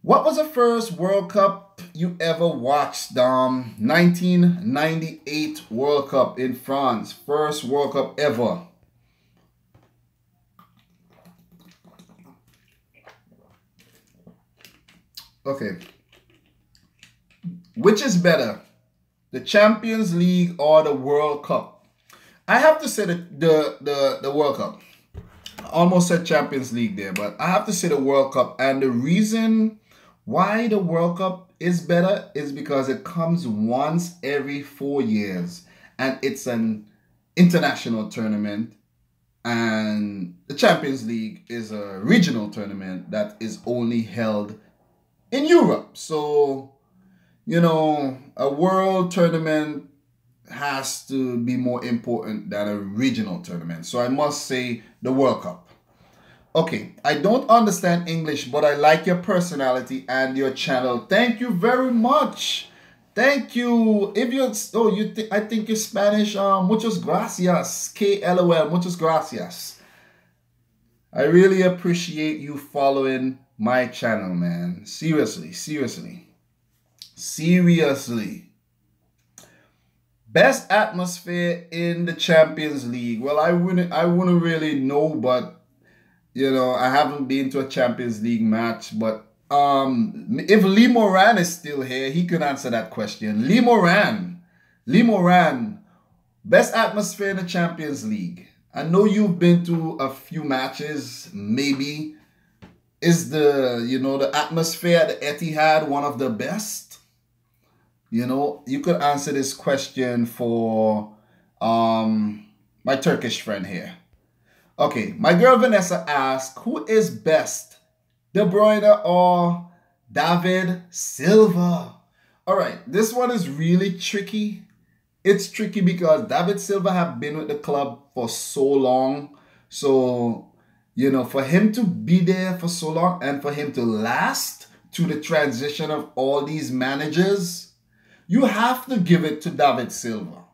What was the first World Cup you ever watched, Dom? 1998 World Cup in France. First World Cup ever. Okay. Which is better, the Champions League or the World Cup? I have to say the World Cup. I almost said Champions League there, but I have to say the World Cup. And the reason why the World Cup is better is because it comes once every 4 years. And it's an international tournament. And the Champions League is a regional tournament that is only held in Europe. So, a world tournament has to be more important than a regional tournament. So I must say the World Cup. Okay, I don't understand English, but I like your personality and your channel. Thank you very much. Thank you. If you're, I think you're Spanish. Muchas gracias. KLOL. Muchas gracias. I really appreciate you following my channel, man. Seriously. Best atmosphere in the Champions League. Well, I wouldn't really know, but I haven't been to a Champions League match. But if Lee Moran is still here, he could answer that question. Lee Moran, best atmosphere in the Champions League. I know you've been to a few matches. Maybe is the atmosphere at the Etihad one of the best? You could answer this question for my Turkish friend here. Okay, my girl Vanessa asked, who is best, De Bruyne or David Silva? All right, this one is really tricky. It's tricky because David Silva have been with the club for so long. So, for him to be there for so long and for him to last to the transition of all these managers, you have to give it to David Silva.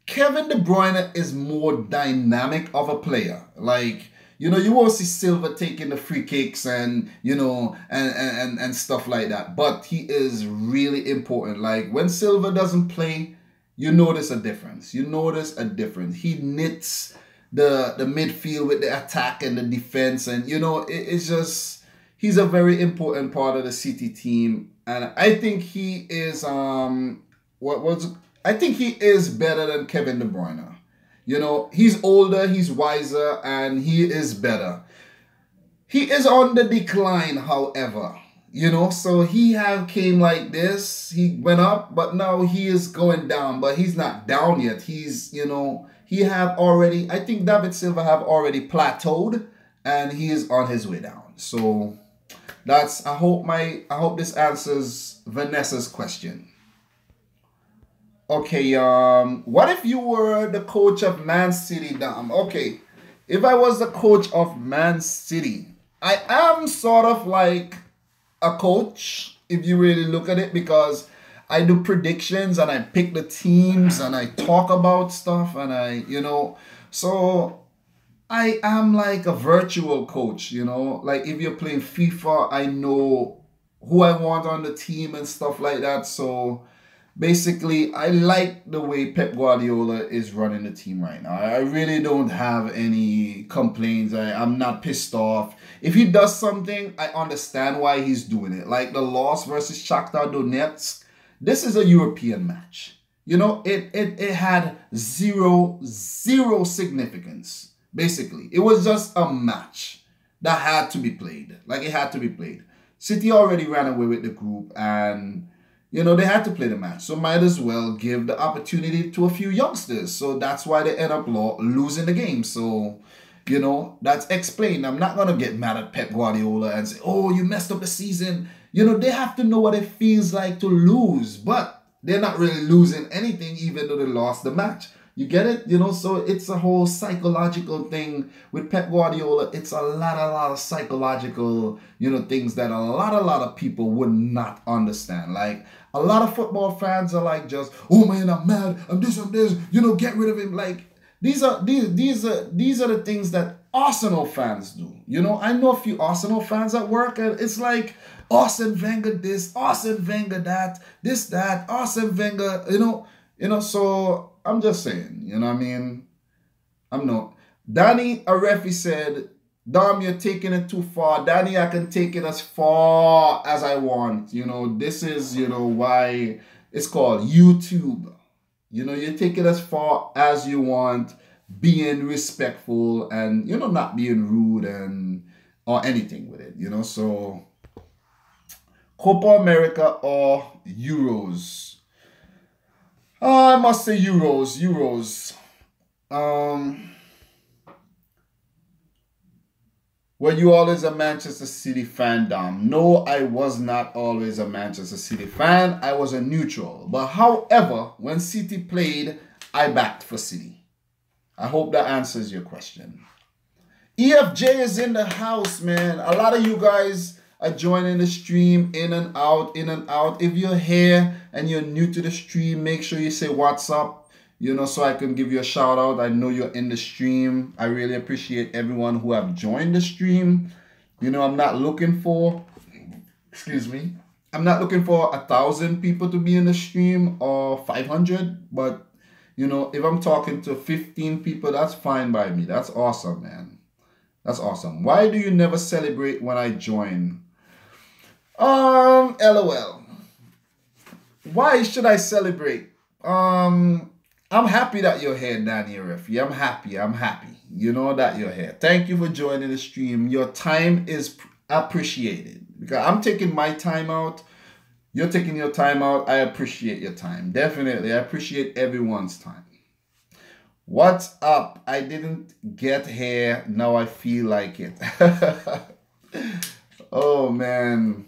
Kevin De Bruyne is more dynamic of a player. Like, you won't see Silva taking the free kicks and, and stuff like that. But he is really important. Like, when Silva doesn't play, you notice a difference. He knits the midfield with the attack and the defense. And, it's just, he's a very important part of the City team. And I think he is I think he is better than Kevin De Bruyne. He's older, he's wiser, and he is better. He is on the decline, however. So he came like this. He went up, but now he is going down. But he's not down yet. He's, I think David Silva have already plateaued, and he is on his way down. So I hope this answers Vanessa's question. Okay, what if you were the coach of Man City, Dom? Okay, if I was the coach of Man City, I am sort of like a coach, if you really look at it, because I do predictions and I pick the teams and I talk about stuff and so I am like a virtual coach, like if you're playing FIFA, I know who I want on the team and stuff like that. So, basically, I like the way Pep Guardiola is running the team right now. I really don't have any complaints. I'm not pissed off. If he does something, I understand why he's doing it. Like the loss versus Shakhtar Donetsk, this is a European match. You know, it had zero significance. Basically, it was just a match that had to be played. Like it had to be played. City already ran away with the group, and you know, they had to play the match. So might as well give the opportunity to a few youngsters. So that's why they end up losing the game. So, you know, that's explained. I'm not going to get mad at Pep Guardiola and say, oh, you messed up the season. You know, they have to know what it feels like to lose. But they're not really losing anything even though they lost the match. You get it? You know, so it's a whole psychological thing with Pep Guardiola. It's a lot of psychological, you know, things that a lot of people would not understand. Like a lot of football fans are like just, oh man, I'm mad, I'm this, you know, get rid of him. Like these are the things that Arsenal fans do. You know, I know a few Arsenal fans at work, and it's like Arsene Wenger this, Arsene Wenger that, this, that, Arsene Wenger, you know, so I'm just saying, you know what I mean? I'm not. Danny Arefi said, Dom, you're taking it too far. Danny, I can take it as far as I want. You know, this is, you know, why it's called YouTube. You know, you take it as far as you want, being respectful and, you know, not being rude and or anything with it, you know. So, Copa America or Euros? I must say Euros. Were you always a Manchester City fan, Dom? No, I was not always a Manchester City fan. I was a neutral. But however, when City played, I backed for City. I hope that answers your question. EFJ is in the house, man. A lot of you guys are joining the stream in and out, in and out. If you're here and you're new to the stream, make sure you say what's up, you know, so I can give you a shout out. I know you're in the stream. I really appreciate everyone who have joined the stream. You know, I'm not looking for, I'm not looking for 1,000 people to be in the stream or 500, but you know, if I'm talking to 15 people, that's fine by me. That's awesome, man. That's awesome. Why do you never celebrate when I join? LOL. Why should I celebrate? I'm happy that you're here, Danny Refi. I'm happy. You know that you're here. Thank you for joining the stream. Your time is appreciated because I'm taking my time out. You're taking your time out. I appreciate your time. Definitely. I appreciate everyone's time. What's up? I didn't get here. Now I feel like it. Oh, man.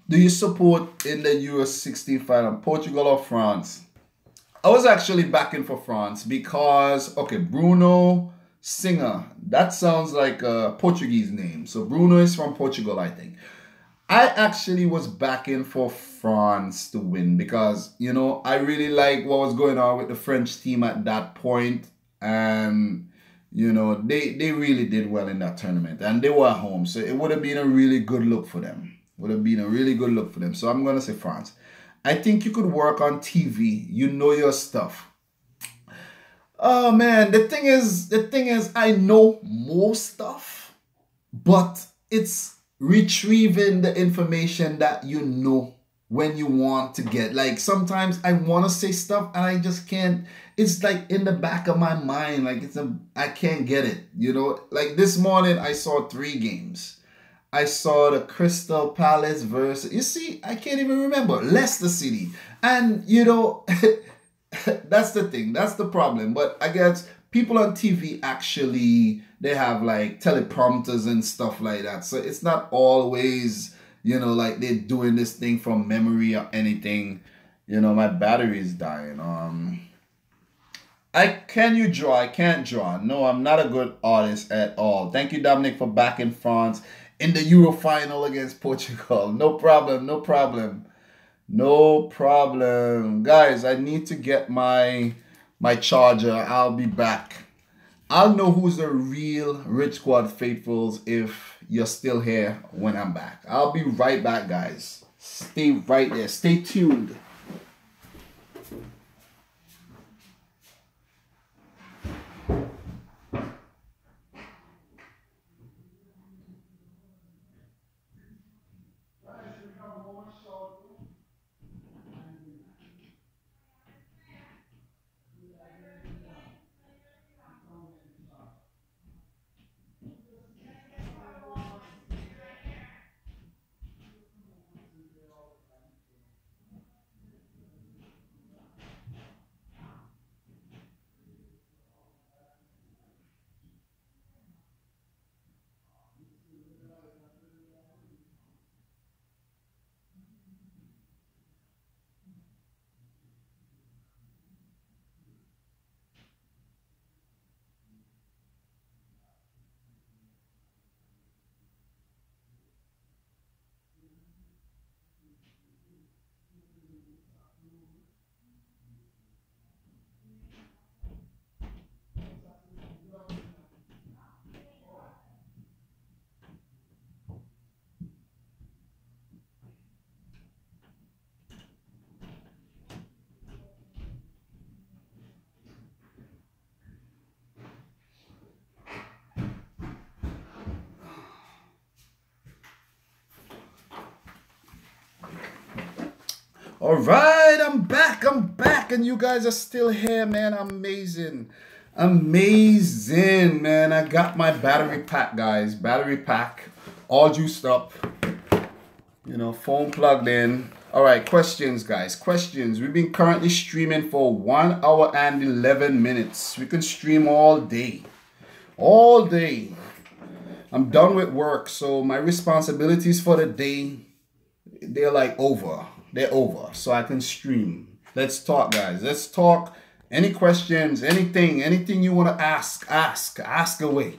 Do you support in the Euro 16 final, Portugal or France? I was actually backing for France because, okay, Bruno Singer. That sounds like a Portuguese name. So Bruno is from Portugal, I think. I actually was backing for France to win because, you know, I really like what was going on with the French team at that point. And, you know, they really did well in that tournament. And they were at home. So it would have been a really good look for them. So I'm going to say France. I think you could work on TV. You know your stuff. Oh, man. The thing is, I know more stuff. But it's retrieving the information that you know when you want to get. Like sometimes I want to say stuff and I just can't. It's like in the back of my mind. Like I can't get it. You know, like this morning I saw 3 games. I saw the Crystal Palace versus, you see, I can't even remember, Leicester City. And, you know, that's the thing. That's the problem. But I guess people on TV actually, they have like teleprompters and stuff like that. So it's not always, you know, like they're doing this thing from memory or anything. You know, my battery is dying. Can you draw? I can't draw. No, I'm not a good artist at all. Thank you, Dominic, for backing France in the Euro final against Portugal. No problem. Guys, I need to get my charger. I'll be back. I'll know who's the real Rich Squad faithfuls if you're still here when I'm back. I'll be right back, guys. Stay right there. Stay tuned. All right, I'm back, and you guys are still here, man. Amazing, amazing, man. I got my battery pack, guys. Battery pack, all juiced up. You know, phone plugged in. All right, questions, guys. Questions. We've been currently streaming for 1 hour and 11 minutes. We can stream all day, all day. I'm done with work, so my responsibilities for the day, they're like over. They're over, so I can stream. Let's talk, guys. Let's talk. Any questions, anything you want to ask away.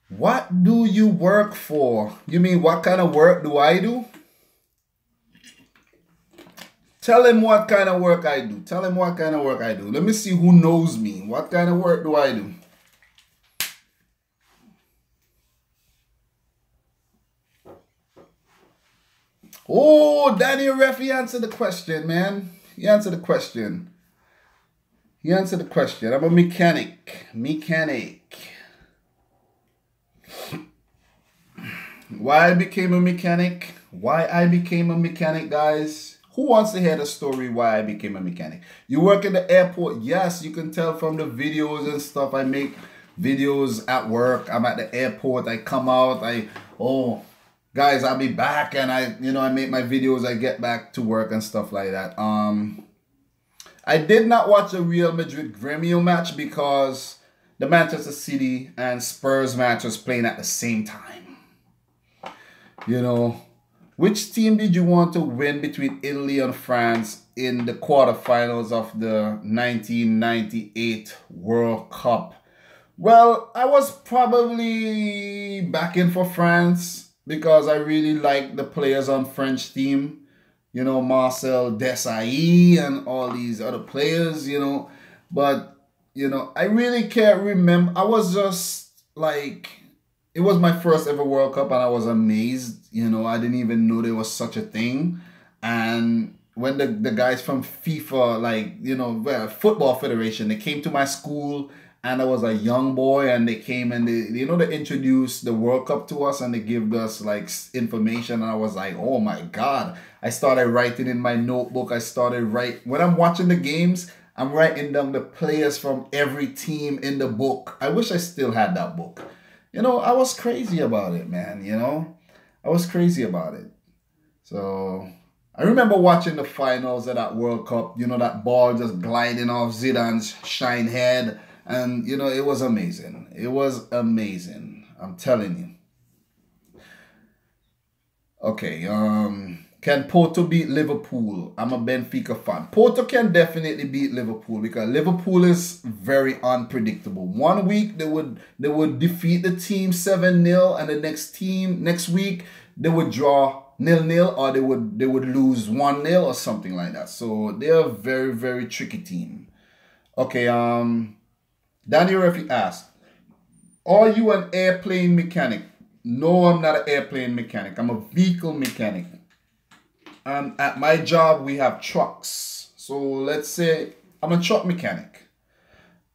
What do you work for? You mean what kind of work do I do? Tell him what kind of work I do. Tell him what kind of work I do. Let me see who knows me. What kind of work do I do? Oh, Daniel Ref, he answered the question, man. He answered the question. He answered the question. I'm a mechanic. Why I became a mechanic? Why I became a mechanic, guys? Who wants to hear the story why I became a mechanic? You work at the airport. Yes, you can tell from the videos and stuff. I make videos at work. I'm at the airport. I come out. Guys, I'll be back, and I make my videos. I get back to work and stuff like that. I did not watch a Real Madrid Gremio match because the Manchester City and Spurs match was playing at the same time. You know, which team did you want to win between Italy and France in the quarterfinals of the 1998 World Cup? Well, I was probably backing for France because I really like the players on French team. You know, Marcel Desailly and all these other players, you know. But, you know, I really can't remember. I was just like, it was my first ever World Cup, and I was amazed. You know, I didn't even know there was such a thing. And when the guys from FIFA, like, you know, Football Federation, they came to my school, and I was a young boy, and they came and they introduced the World Cup to us, and they gave us like information, and I was like, oh my God. I started writing in my notebook. When I'm watching the games, I'm writing down the players from every team in the book. I wish I still had that book. You know, I was crazy about it, man, you know. I was crazy about it. So I remember watching the finals of that World Cup, you know, that ball just gliding off Zidane's shine head. And, you know, it was amazing. It was amazing. I'm telling you. Okay, can Porto beat Liverpool? I'm a Benfica fan. Porto can definitely beat Liverpool because Liverpool is very unpredictable. 1 week they would defeat the team 7-0, and the next week they would draw 0-0, or they would lose 1-0 or something like that. So they're a very, very tricky team. Okay, Danny Murphy asked, are you an airplane mechanic? No, I'm not an airplane mechanic. I'm a vehicle mechanic. And at my job, we have trucks. So let's say I'm a truck mechanic.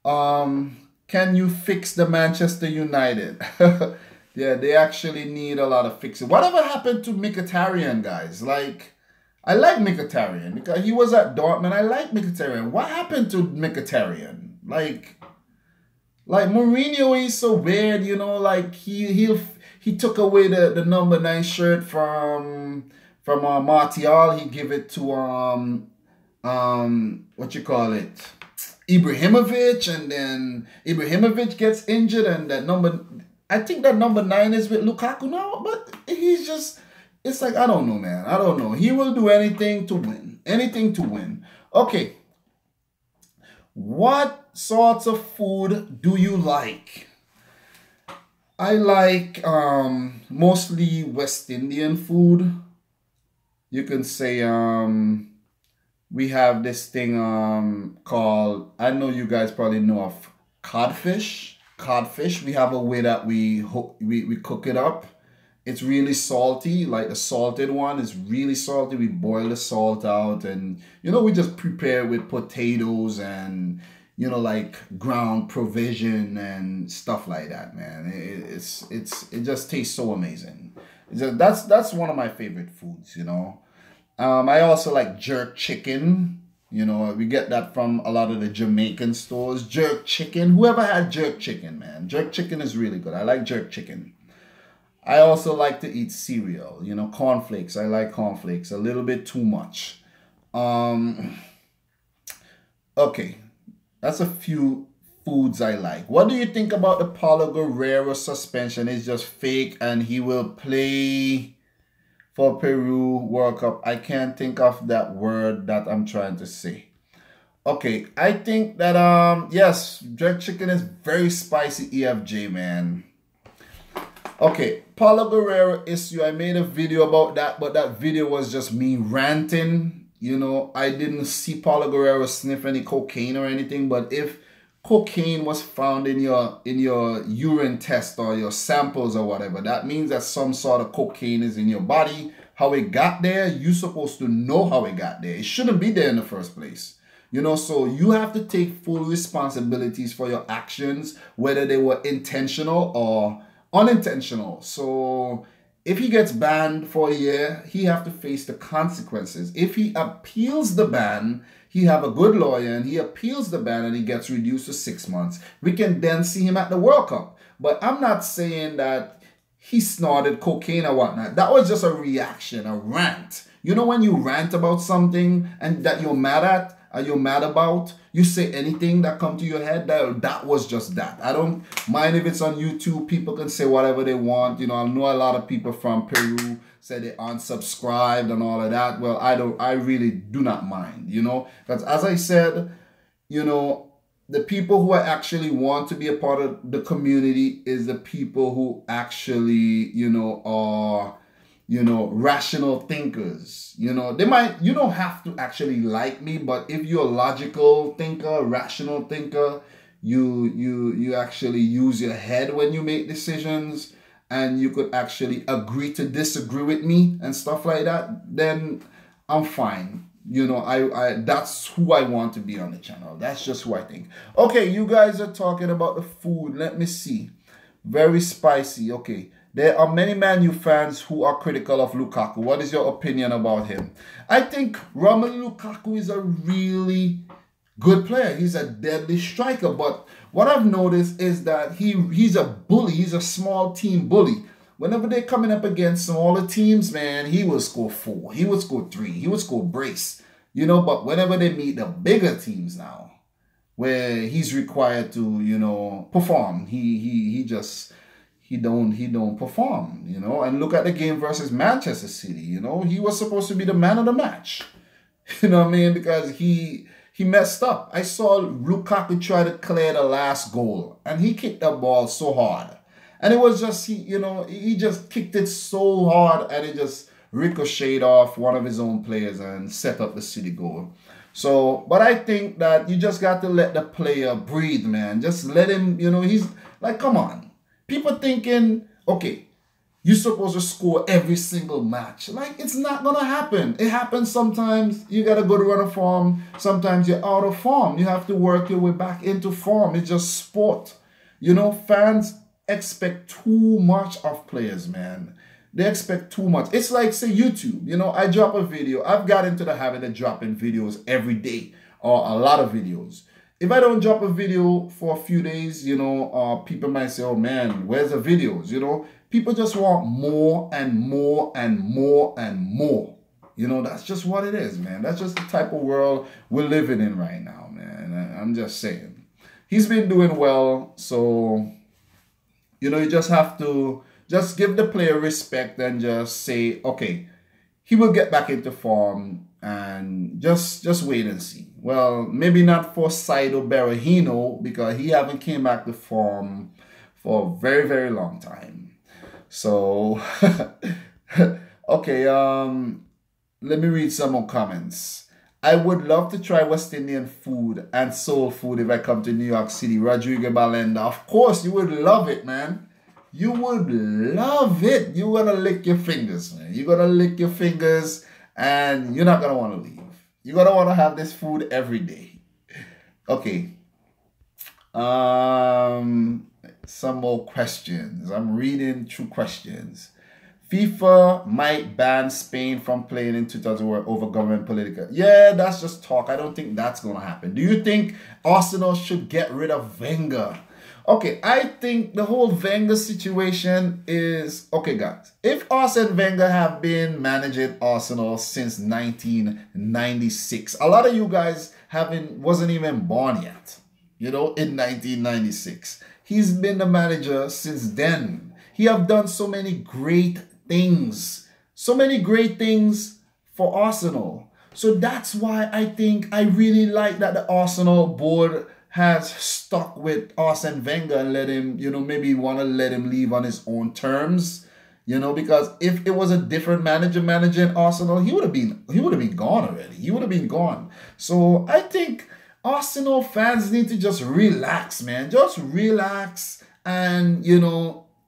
Can you fix the Manchester United? Yeah, they actually need a lot of fixing. Whatever happened to Mkhitaryan, guys? Like, I like Mkhitaryan because he was at Dortmund. I like Mkhitaryan. What happened to Mkhitaryan? Like Mourinho is so weird, you know. Like he took away the number 9 shirt from Martial. He give it to what you call it, Ibrahimovic, and then Ibrahimovic gets injured, and I think that number 9 is with Lukaku now, but he's just, it's like, I don't know, man. I don't know. He will do anything to win. Anything to win. Okay. What sorts of food do you like? I like mostly West Indian food. You can say we have this thing called, I know you guys probably know of codfish. Codfish, we have a way that we cook it up. It's really salty, like the salted one is really salty. We boil the salt out, and we just prepare with potatoes and like ground provision and stuff like that, man. It just tastes so amazing. That's one of my favorite foods. I also like jerk chicken. We get that from a lot of the Jamaican stores. Jerk chicken. Whoever had jerk chicken, man. Jerk chicken is really good. I like jerk chicken. I also like to eat cereal, cornflakes. I like cornflakes a little bit too much. Okay, that's a few foods I like. What do you think about the Paulo Guerrero suspension? It's just fake and he will play for Peru World Cup. I can't think of that word that I'm trying to say. Okay, I think that yes, jerk chicken is very spicy, EFJ, man. Okay, Paulo Guerrero issue. I made a video about that, but that video was just me ranting. I didn't see Paulo Guerrero sniff any cocaine or anything, but if cocaine was found in your urine test or your samples or whatever, that means that some sort of cocaine is in your body. How it got there, you're supposed to know how it got there. It shouldn't be there in the first place. So you have to take full responsibilities for your actions, whether they were intentional or unintentional. So if he gets banned for a year, he have to face the consequences. If he appeals the ban, he have a good lawyer and he appeals the ban and he gets reduced to 6 months. We can then see him at the World Cup. But I'm not saying that he snorted cocaine or whatnot. That was just a reaction, a rant. When you rant about something and that you're mad at, or you're mad about, you say anything that come to your head, that was just that. I don't mind if it's on YouTube. People can say whatever they want. I know a lot of people from Peru say they unsubscribed and all of that. Well, I really do not mind, because as I said, the people who I actually want to be a part of the community is the people who actually, are rational thinkers. They might, you don't have to actually like me, but if you're a logical thinker, rational thinker, you actually use your head when you make decisions, and you could actually agree to disagree with me and stuff like that, then I'm fine. I that's who I want to be on the channel. That's just who I think. Okay, you guys are talking about the food. Let me see. Very spicy. Okay. There are many Man U fans who are critical of Lukaku. What is your opinion about him? I think Romelu Lukaku is a really good player. He's a deadly striker. But what I've noticed is that he's a bully. He's a small team bully. Whenever they're coming up against smaller teams, man, he will score 4. He would score 3. He would score brace. But whenever they meet the bigger teams now, where he's required to, perform, he don't perform, and look at the game versus Manchester City, he was supposed to be the man of the match, what I mean, because he messed up. I saw Lukaku try to clear the last goal and he kicked the ball so hard, and it was just, he just kicked it so hard and it just ricocheted off one of his own players and set up the City goal. So, but I think that you just got to let the player breathe, man. Just let him, he's like, come on. People thinking, okay, you're supposed to score every single match. Like, it's not going to happen. It happens sometimes. You got to go to run a form. Sometimes you're out of form. You have to work your way back into form. It's just sport. Fans expect too much of players, man. They expect too much. It's like, say, YouTube. I drop a video. I've got into the habit of dropping videos every day or a lot of videos. If I don't drop a video for a few days, people might say, oh, man, where's the videos? People just want more and more and more and more. That's just what it is, man. That's just the type of world we're living in right now, man. I'm just saying. He's been doing well, so, you just have to just give the player respect and just say, okay, he will get back into form and just wait and see. Well, maybe not for Saido Berahino because he haven't came back to form for a very, very long time. So, okay, let me read some more comments. I would love to try West Indian food and soul food if I come to New York City. Rodrigo Balenda. Of course, you would love it, man. You would love it. You're going to lick your fingers, man. You're going to lick your fingers and you're not going to want to leave. You're going to want to have this food every day. Okay. Some more questions. I'm reading through questions. FIFA might ban Spain from playing in 2000 over government political. Yeah, that's just talk. I don't think that's going to happen. Do you think Arsenal should get rid of Wenger? Okay, I think the whole Wenger situation is... Okay, guys. If Arsene Wenger have been managing Arsenal since 1996, a lot of you guys wasn't even born yet, in 1996. He's been the manager since then. He have done so many great things. So many great things for Arsenal. So that's why I think I really like that the Arsenal board has stuck with Arsene Wenger and let him, maybe want to let him leave on his own terms. Because if it was a different manager managing Arsenal, he would have been gone already. He would have been gone. So I think Arsenal fans need to just relax, man. Just relax. And,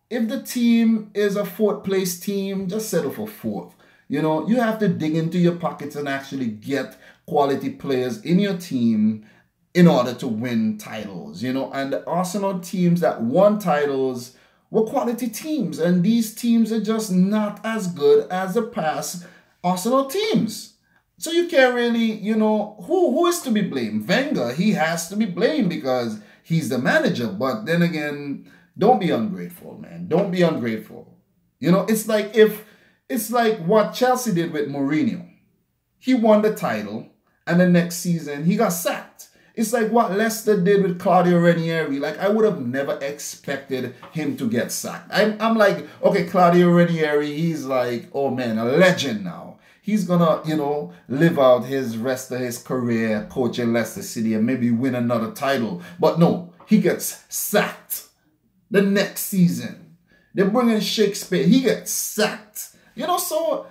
if the team is a fourth place team, just settle for fourth. You have to dig into your pockets and actually get quality players in your team in order to win titles, And the Arsenal teams that won titles were quality teams. And these teams are just not as good as the past Arsenal teams. So you can't really, who is to be blamed? Wenger, he has to be blamed because he's the manager. But then again, don't be ungrateful, man. Don't be ungrateful. It's like what Chelsea did with Mourinho. He won the title and the next season he got sacked. It's like what Leicester did with Claudio Ranieri. Like, I would have never expected him to get sacked. I'm like, okay, Claudio Ranieri, he's like, oh man, a legend now. He's gonna, live out his rest of his career coaching Leicester City and maybe win another title. But no, he gets sacked the next season. They're bringing Shakespeare. He gets sacked. So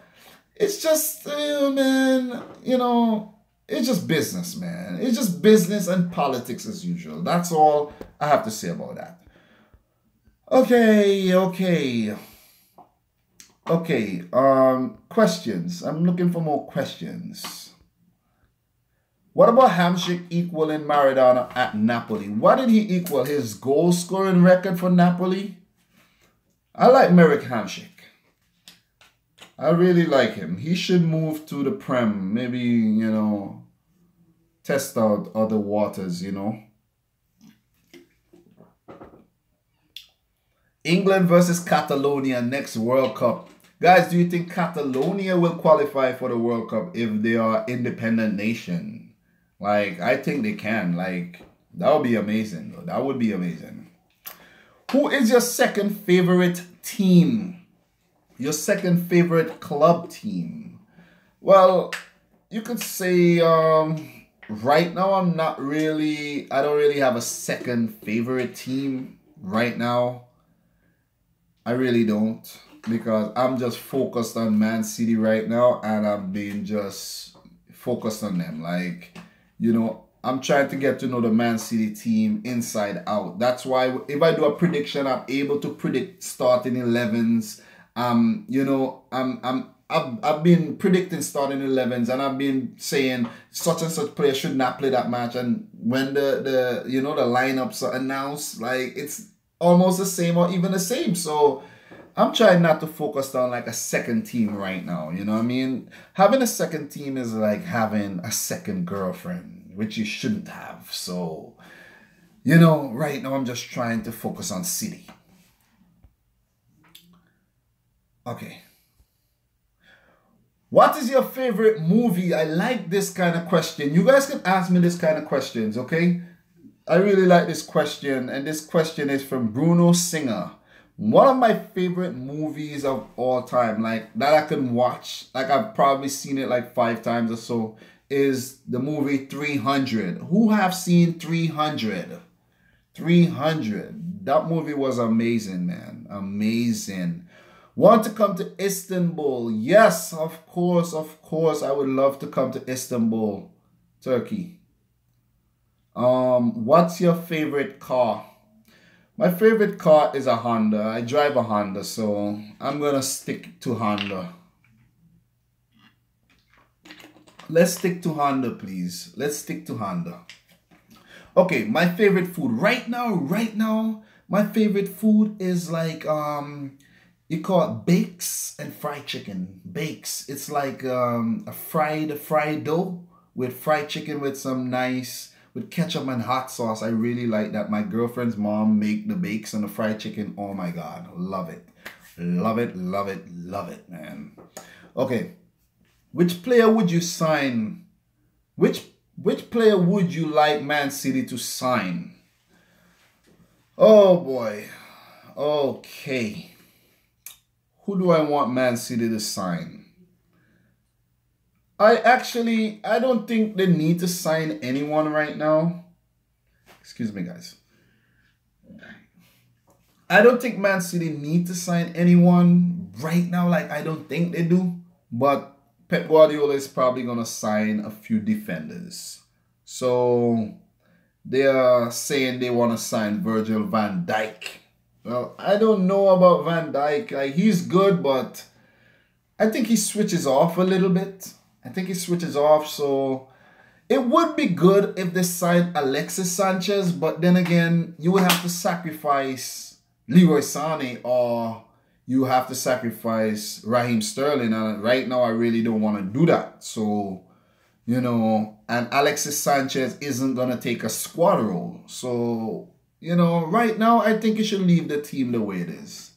it's just, man, it's just business, man. It's just business and politics as usual. That's all I have to say about that. Okay. Questions. I'm looking for more questions. What about Hamsik equaling Maradona at Napoli? What did he equal? His goal scoring record for Napoli? I like Marek Hamsik. I really like him. He should move to the Prem. Maybe, test out other waters, England versus Catalonia next World Cup. Guys, do you think Catalonia will qualify for the World Cup if they are independent nation? Like, I think they can. Like, that would be amazing, though. That would be amazing. Who is your second favorite team? Your second favorite club team? Well, you could say, right now, I don't really have a second favorite team right now. I really don't, because I'm just focused on Man City right now, and I'm being just focused on them. Like, You know, I'm trying to get to know the Man City team inside out. That's why if I do a prediction, I'm able to predict starting 11s. You know, I've been predicting starting 11s, and I've been saying such and such player should not play that match. And when the you know the lineups are announced, like it's almost the same or even the same. So I'm trying not to focus on like a second team right now. You know what I mean? Having a second team is like having a second girlfriend, which you shouldn't have. So, you know, right now I'm just trying to focus on City. Okay. What is your favorite movie? I like this kind of question. You guys can ask me this kind of questions, okay? I really like this question, and this question is from Bruno Singer. One of my favorite movies of all time, like that I can watch, like I've probably seen it like 5 times or so, is the movie 300. Who have seen 300? 300. That movie was amazing, man. Amazing. Want to come to Istanbul? Yes, of course, of course. I would love to come to Istanbul, Turkey. What's your favorite car? My favorite car is a Honda. I drive a Honda, so I'm gonna stick to Honda. Let's stick to Honda, please. Let's stick to Honda. Okay, my favorite food right now, my favorite food is like you call it bakes and fried chicken. Bakes. It's like a fried dough with fried chicken with some nice with ketchup and hot sauce. I really like that. My girlfriend's mom make the bakes and the fried chicken. Oh my God, love it, love it, love it, love it, man. Okay, which player would you sign? Which player would you like Man City to sign? Oh boy. Okay. Who do I want Man City to sign? I don't think they need to sign anyone right now. Excuse me, guys. I don't think Man City need to sign anyone right now. Like, I don't think they do. But Pep Guardiola is probably going to sign a few defenders. So, they are saying they want to sign Virgil van Dijk. Well, I don't know about Van Dijk. Like, he's good, but I think he switches off a little bit. I think he switches off, so it would be good if they signed Alexis Sanchez, but then again, you would have to sacrifice Leroy Sané or you have to sacrifice Raheem Sterling. And right now, I really don't want to do that. So, you know, and Alexis Sanchez isn't going to take a squad role. So, you know, right now, I think you should leave the team the way it is.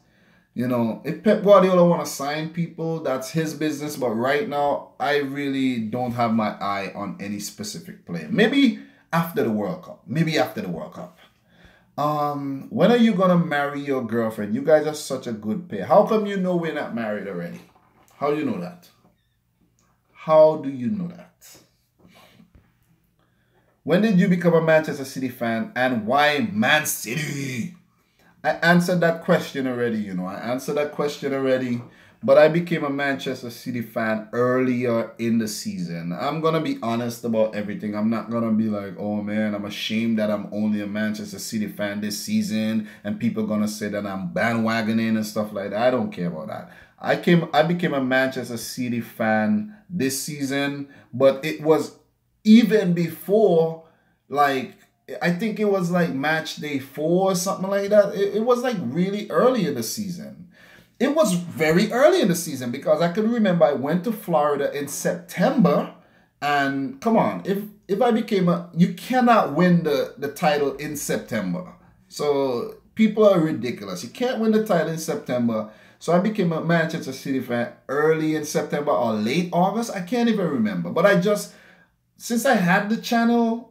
You know, if Pep Guardiola want to sign people, that's his business. But right now, I really don't have my eye on any specific player. Maybe after the World Cup. Maybe after the World Cup. When are you going to marry your girlfriend? You guys are such a good pair. How come you know we're not married already? How do you know that? How do you know that? When did you become a Manchester City fan and why Man City? I answered that question already, you know. I answered that question already. But I became a Manchester City fan earlier in the season. I'm going to be honest about everything. I'm not going to be like, oh man, I'm ashamed that I'm only a Manchester City fan this season. And people are going to say that I'm bandwagoning and stuff like that. I don't care about that. I became a Manchester City fan this season. But it was even before, like, I think it was like match day 4 or something like that. It was like really early in the season. It was very early in the season because I can remember I went to Florida in September. And come on, if I became you cannot win the title in September. So people are ridiculous. You can't win the title in September. So I became a Manchester City fan early in September or late August. I can't even remember. But since I had the channel,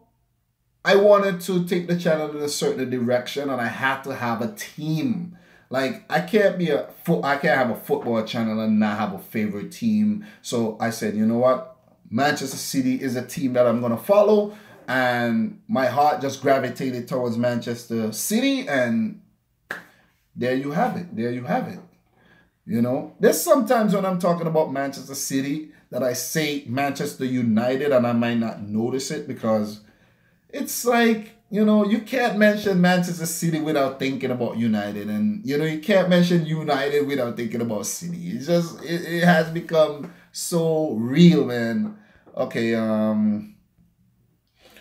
I wanted to take the channel in a certain direction, and I had to have a team. Like I can't have a football channel and not have a favorite team. So I said, you know what? Manchester City is a team that I'm gonna follow, and my heart just gravitated towards Manchester City, and there you have it. There you have it. You know, there's sometimes when I'm talking about Manchester City that I say Manchester United and I might not notice it because it's like, you know, you can't mention Manchester City without thinking about United. And, you know, you can't mention United without thinking about City. It's just, it has become so real, man. Okay,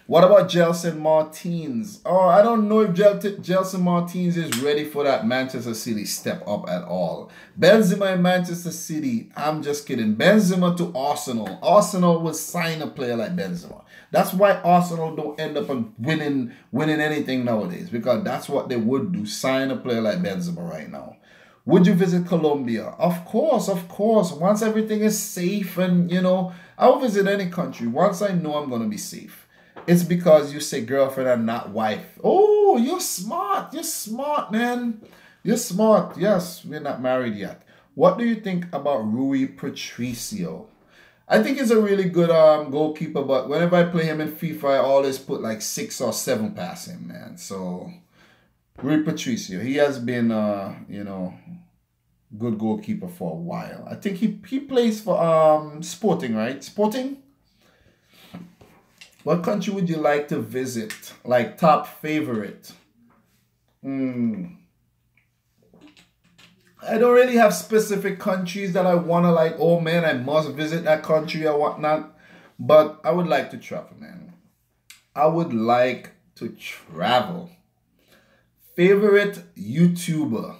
what about Gelson Martins? Oh, I don't know if Gelson Martins is ready for that Manchester City step up at all. Benzema in Manchester City, I'm just kidding. Benzema to Arsenal. Arsenal will sign a player like Benzema. That's why Arsenal don't end up winning anything nowadays, because that's what they would do, sign a player like Benzema right now. Would you visit Colombia? Of course, of course. Once everything is safe and, you know, I'll visit any country once I know I'm going to be safe. It's because you say girlfriend and not wife. Oh, you're smart. You're smart, man. You're smart. Yes, we're not married yet. What do you think about Rui Patricio? I think he's a really good goalkeeper, but whenever I play him in FIFA, I always put like 6 or 7 past him, man. So, Rui Patricio, he has been, you know, good goalkeeper for a while. I think he plays for Sporting, right? Sporting? What country would you like to visit? Like top favorite? I don't really have specific countries that I want to like, oh man, I must visit that country or whatnot. But I would like to travel, man. I would like to travel. Favorite YouTuber?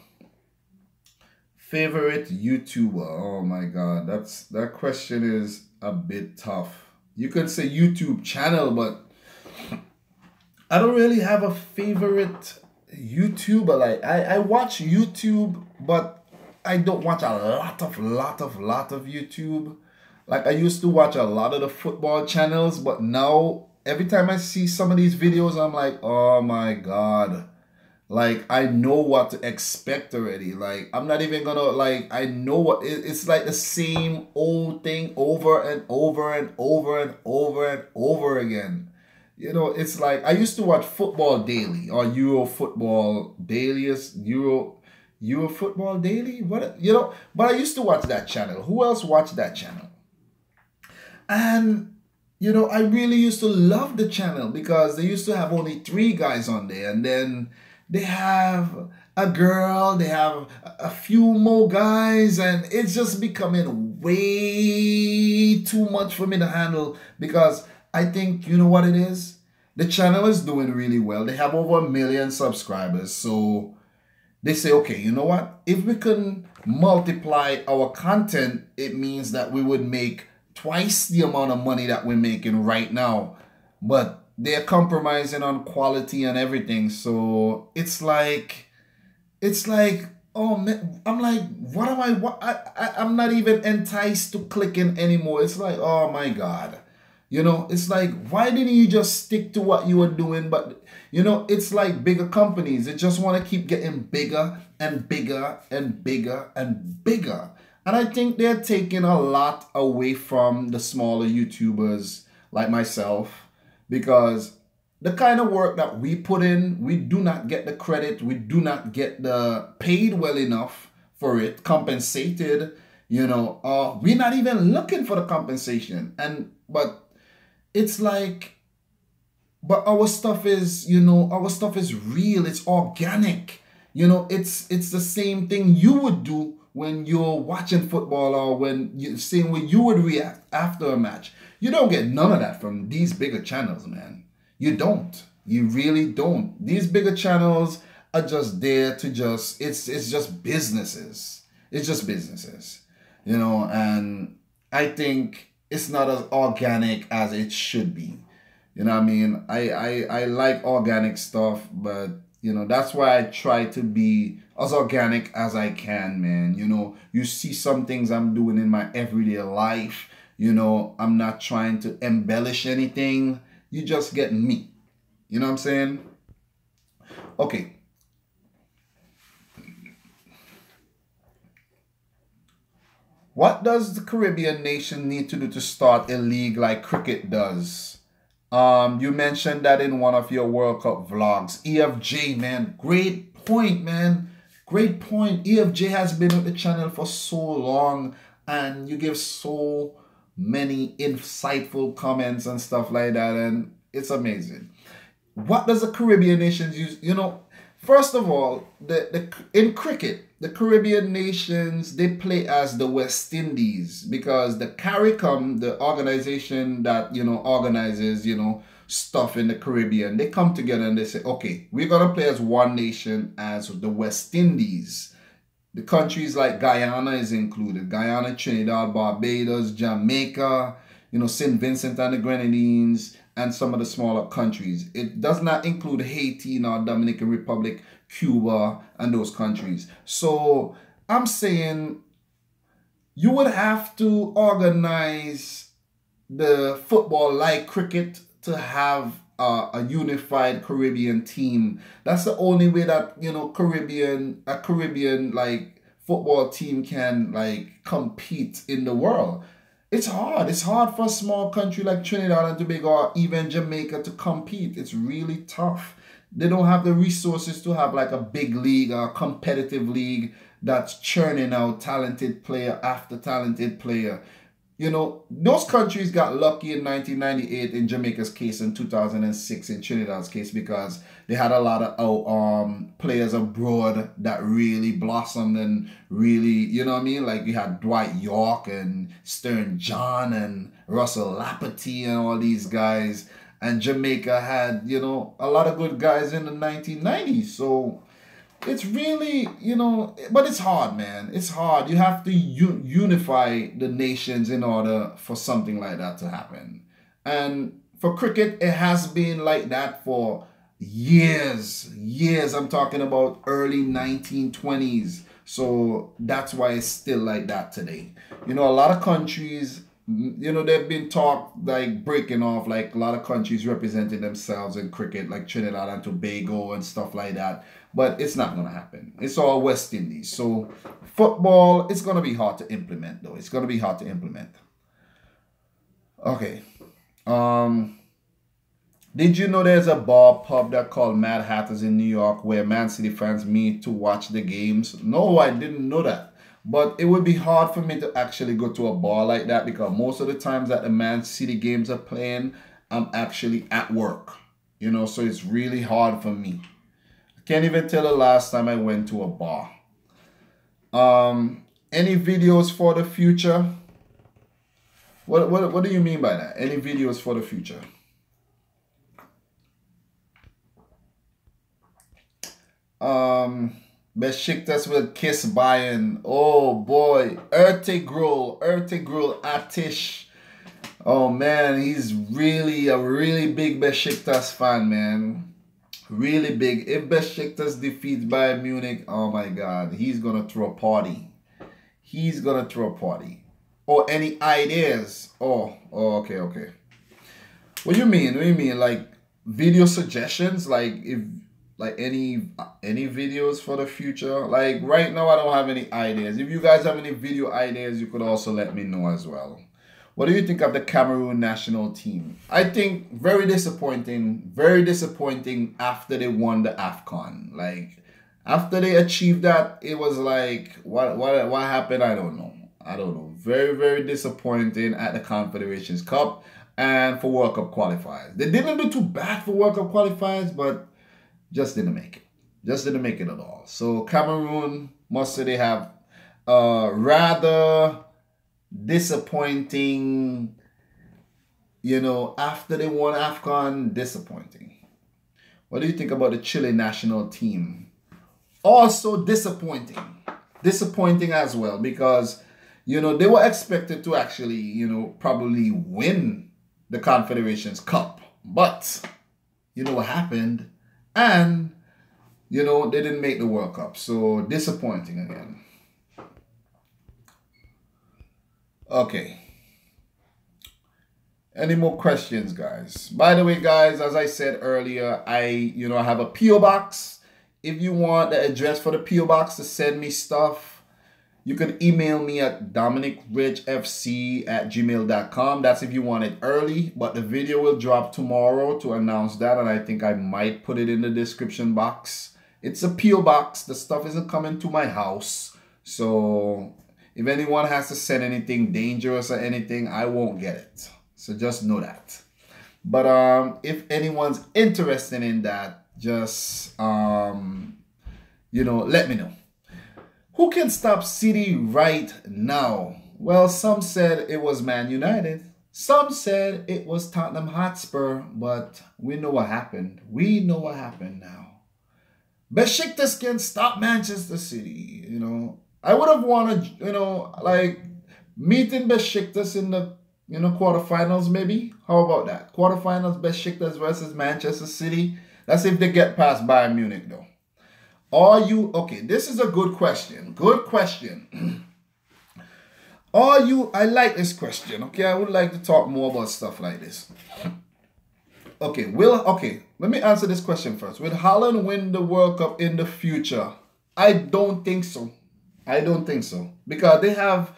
Favorite YouTuber? Oh my God, that question is a bit tough. You could say YouTube channel, but I don't really have a favorite YouTuber. Like I watch YouTube, but I don't watch a lot of YouTube. Like I used to watch a lot of the football channels, but now every time I see some of these videos, I'm like, oh my God. Like, I know what to expect already. Like, I'm not even gonna, like, I know what, it's like the same old thing over and over and over and over and over again. You know, it's like, I used to watch Football Daily or Euro Football Daily, Euro Football Daily? What, you know, but I used to watch that channel. Who else watched that channel? And, you know, I really used to love the channel because they used to have only 3 guys on there, and then they have a girl, they have a few more guys, and it's just becoming way too much for me to handle because I think, you know what it is? The channel is doing really well. They have over 1 million subscribers. So they say, okay, you know what? If we can multiply our content, it means that we would make twice the amount of money that we're making right now. But they're compromising on quality and everything. So it's like, oh man, I'm like, what am I'm not even enticed to clicking anymore. It's like, oh my God. You know, it's like, why didn't you just stick to what you were doing? But, you know, it's like bigger companies. They just want to keep getting bigger and bigger and bigger and bigger. And I think they're taking a lot away from the smaller YouTubers like myself. Because the kind of work that we put in, we do not get the credit. We do not get the paid well enough for it, compensated. You know, we're not even looking for the compensation. But it's like, but our stuff is, you know, our stuff is real. It's organic. You know, it's the same thing you would do when you're watching football or when you same way you would react after a match. You don't get none of that from these bigger channels, man. You don't. You really don't. These bigger channels are just there to just, it's just businesses. It's just businesses, you know, and I think it's not as organic as it should be. You know what I mean? I like organic stuff, but, you know, that's why I try to be as organic as I can, man. You know, you see some things I'm doing in my everyday life. You know, I'm not trying to embellish anything. You just get me. You know what I'm saying? Okay. What does the Caribbean nation need to do to start a league like cricket does? You mentioned that in one of your World Cup vlogs. EFJ, man. Great point, man. Great point. EFJ has been on the channel for so long, and you give so many insightful comments and stuff like that, and it's amazing. What does the Caribbean nations use? First of all, in cricket, the Caribbean nations, they play as the West Indies, because the CARICOM, the organization that organizes stuff in the Caribbean, they come together and they say, okay, we're gonna play as one nation, as the West Indies. The countries like Guyana is included. Guyana, Trinidad, Barbados, Jamaica, St. Vincent and the Grenadines, and some of the smaller countries. It does not include Haiti nor Dominican Republic, Cuba, and those countries. So I'm saying you would have to organize the football like cricket to have a unified Caribbean team. That's the only way that a Caribbean like football team can like compete in the world. It's hard. It's hard for a small country like Trinidad and Tobago or even Jamaica to compete. It's really tough. They don't have the resources to have like a big league or a competitive league that's churning out talented player after talented player. Those countries got lucky in 1998 in Jamaica's case, and 2006 in Trinidad's case, because they had a lot of players abroad that really blossomed and really, like you had Dwight York and Stern John and Russell Laperty and all these guys. And Jamaica had, a lot of good guys in the 1990s. So it's really, but it's hard, man. It's hard. You have to unify the nations in order for something like that to happen. And for cricket, it has been like that for years. Years. I'm talking about early 1920s. So that's why it's still like that today. A lot of countries, they've been talked like breaking off, like a lot of countries representing themselves in cricket, like Trinidad and Tobago and stuff like that. But it's not going to happen. It's all West Indies. So football, it's going to be hard to implement, though. It's going to be hard to implement. Okay. Did you know there's a bar pub that called Mad Hatters in New York where Man City fans meet to watch the games? No, I didn't know that. But it would be hard for me to actually go to a bar like that, because most of the times that the Man City games are playing, I'm actually at work. So it's really hard for me. Can't even tell the last time I went to a bar. Any videos for the future? What do you mean by that? Any videos for the future? Besiktas will kiss Bayern. Oh boy, Ertugrul Atish. Oh man, he's really a really big Besiktas fan, man. Really big. If Besiktas defeats Bayern Munich, oh my God, he's gonna throw a party. He's gonna throw a party. Oh, any ideas? Oh, okay. What do you mean? What do you mean? Like video suggestions? Like any videos for the future? Like right now, I don't have any ideas. If you guys have any video ideas, you could also let me know as well. What do you think of the Cameroon national team? I think very disappointing after they won the AFCON. Like, after they achieved that, it was like, what happened? I don't know. Very, very disappointing at the Confederations Cup and for World Cup qualifiers. They didn't do too bad for World Cup qualifiers, but just didn't make it. Just didn't make it at all. So Cameroon, must say they have rather disappointing, after they won AFCON, disappointing. What do you think about the Chile national team? Also disappointing. Disappointing as well, because, they were expected to actually, probably win the Confederations Cup. But, what happened? And, they didn't make the World Cup. So, disappointing again. Okay. Any more questions, guys? By the way, guys, as I said earlier, I have a P.O. box. If you want the address for the P.O. box to send me stuff, you can email me at dominicrichfc@gmail.com. That's if you want it early, but the video will drop tomorrow to announce that, and I think I might put it in the description box It's a PO box. The stuff isn't coming to my house. So if anyone has to send anything dangerous or anything, I won't get it. So just know that. But if anyone's interested in that, just let me know. Who can stop City right now? Well, some said it was Man United. Some said it was Tottenham Hotspur, but we know what happened. We know what happened now. Besiktas can stop Manchester City. I would have wanted, meeting Besiktas in the, quarterfinals maybe. How about that? Quarterfinals, Besiktas versus Manchester City. That's if they get past Bayern Munich, though. Okay, this is a good question. Good question. I like this question, okay? I would like to talk more about stuff like this. Okay, let me answer this question first. Will Haaland win the World Cup in the future? I don't think so. Because they have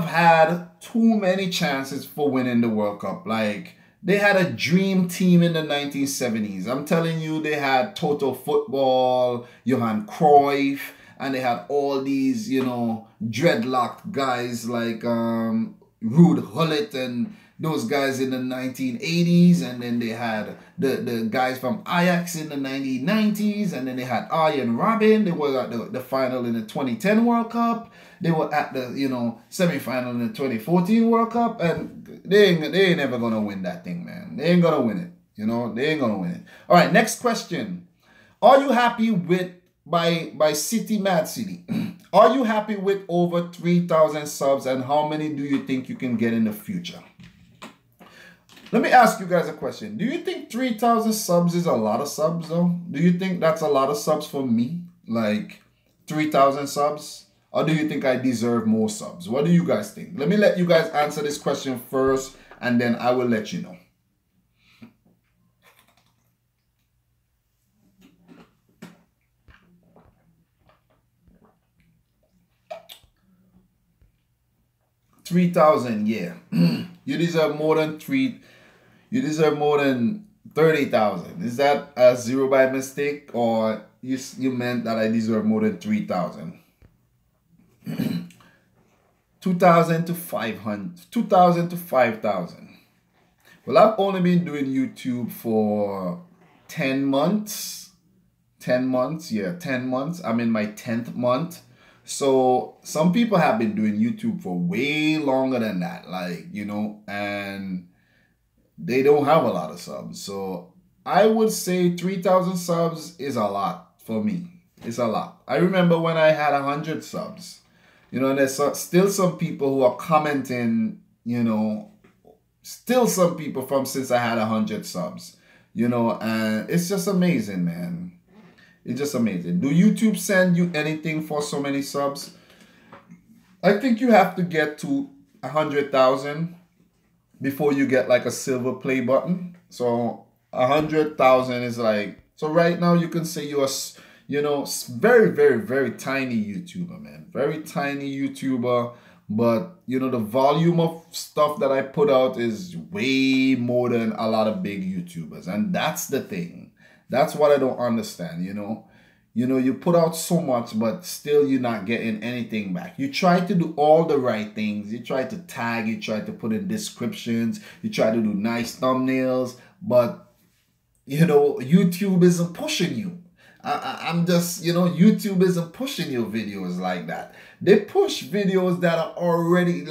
had too many chances for winning the World Cup. Like, they had a dream team in the 1970s. I'm telling you, they had Total Football, Johan Cruyff, and they had all these, dreadlocked guys like Ruud Gullit and those guys in the 1980s. And then they had the guys from Ajax in the 1990s. And then they had Arjen Robben. They were at the final in the 2010 World Cup. They were at the, semi-final in the 2014 World Cup. And they ain't never going to win that thing, man. They ain't going to win it. They ain't going to win it. All right, next question. Are you happy with, by City Mad City, are you happy with over 3,000 subs, and how many do you think you can get in the future? Let me ask you guys a question. Do you think 3,000 subs is a lot of subs, though? Do you think that's a lot of subs for me? Like 3,000 subs? Or do you think I deserve more subs? What do you guys think? Let me let you guys answer this question first, and then I will let you know. $3,000, yeah. You deserve more than 30,000. Is that a zero by mistake, or you meant that I deserve more than 3,000? 2,000 to 500, 2,000 to 5,000. Well, I've only been doing YouTube for 10 months. 10 months, yeah, 10 months. I'm in my 10th month. So some people have been doing YouTube for way longer than that, and they don't have a lot of subs. So I would say 3,000 subs is a lot for me. It's a lot. I remember when I had 100 subs. There's still some people who are commenting, still some people from since I had 100 subs, and it's just amazing, man. It's just amazing. Do YouTube send you anything for so many subs? I think you have to get to 100,000 before you get like a silver play button. So 100,000 is like, so right now you can say you're very, very, very tiny YouTuber, man. Very tiny YouTuber. But, the volume of stuff that I put out is way more than a lot of big YouTubers. And that's the thing. That's what I don't understand, You put out so much, but still you're not getting anything back. You try to do all the right things. You try to tag. You try to put in descriptions. You try to do nice thumbnails. But, YouTube isn't pushing you. I'm just, YouTube isn't pushing your videos like that. They push videos that are already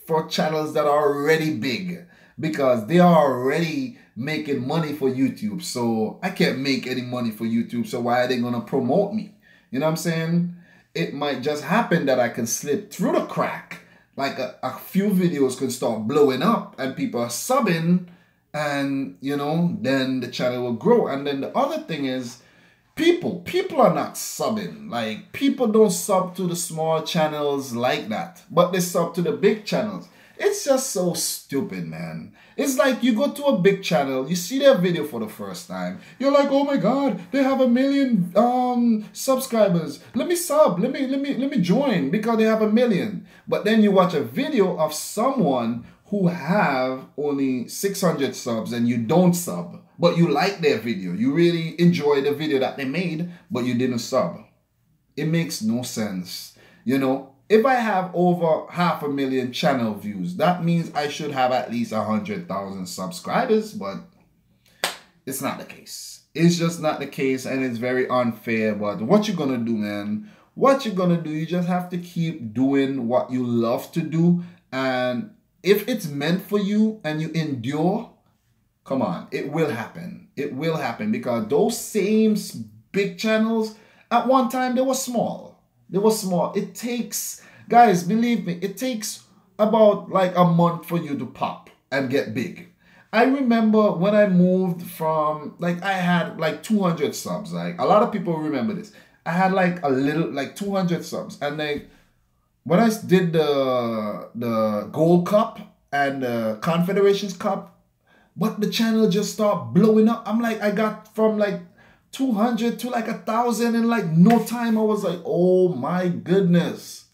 for channels that are already big, because they are already making money for YouTube. So I can't make any money for YouTube. So why are they going to promote me? You know what I'm saying? It might just happen that I can slip through the crack. Like a few videos can start blowing up and people are subbing, and, then the channel will grow. And then the other thing is, people are not subbing. Like, people don't sub to the small channels like that, but they sub to the big channels. It's just so stupid, man. It's like you go to a big channel, you see their video for the first time. You're like, oh my God, they have 1 million subscribers. Let me sub. Let me join because they have 1 million. But then you watch a video of someone who have only 600 subs and you don't sub but you like their video. You really enjoy the video that they made, but you didn't sub. It makes no sense. You know, if I have over 500,000 channel views, that means I should have at least 100,000 subscribers, but it's not the case. It's just not the case, and it's very unfair. But what you gonna do, man? What you gonna do? You just have to keep doing what you love to do, and if it's meant for you and you endure, come on, it will happen. It will happen, because those same big channels, at one time, they were small. They were small. It takes, guys, believe me, it takes about like a month for you to pop and get big. I remember when I moved from, like, I had like 200 subs. Like, a lot of people remember this. I had like a little, like 200 subs. And like, when I did the Gold Cup and the Confederations Cup, but the channel just started blowing up. I'm like, I got from like 200 to like 1,000 in like no time. I was like, oh my goodness.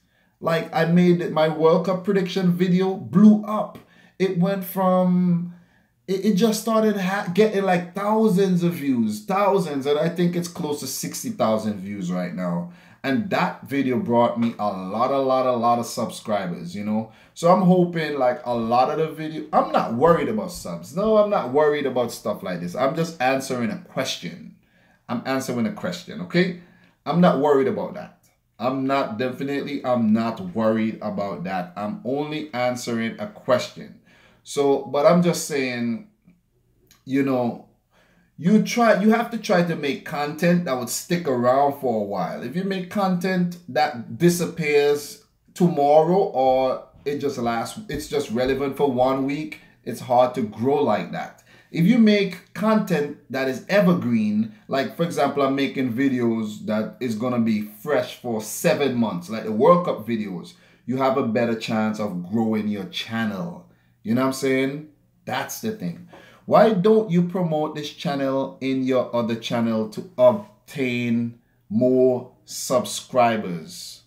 Like, I made it, my World Cup prediction video blew up. It went from, it just started getting like thousands of views, thousands. And I think it's close to 60,000 views right now. And that video brought me a lot of subscribers, you know. So I'm hoping like a lot of the video, I'm not worried about subs. No, I'm not worried about stuff like this. I'm just answering a question. I'm answering a question, okay? I'm not worried about that. I'm not worried about that. I'm only answering a question. So, but I'm just saying, you know, you have to try to make content that would stick around for a while. If you make content that disappears tomorrow, or it just lasts, it's just relevant for 1 week, it's hard to grow like that. If you make content that is evergreen, like for example, I'm making videos that is gonna be fresh for 7 months, like the World Cup videos, you have a better chance of growing your channel. You know what I'm saying? That's the thing. Why don't you promote this channel in your other channel to obtain more subscribers?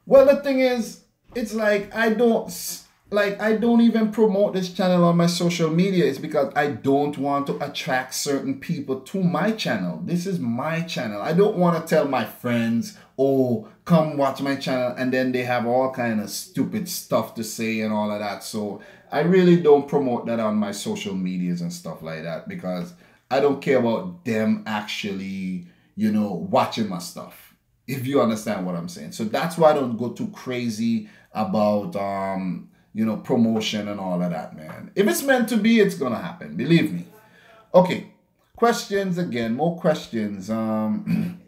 Well, the thing is, it's like I don't even promote this channel on my social media. It's because I don't want to attract certain people to my channel. This is my channel. I don't want to tell my friends, oh, come watch my channel, and then they have all kind of stupid stuff to say and all of that. So I really don't promote that on my social medias and stuff like that, because I don't care about them actually, you know, watching my stuff, if you understand what I'm saying. So that's why I don't go too crazy about you know, promotion and all of that, man. If it's meant to be, it's gonna happen, believe me. Okay, questions again, more questions.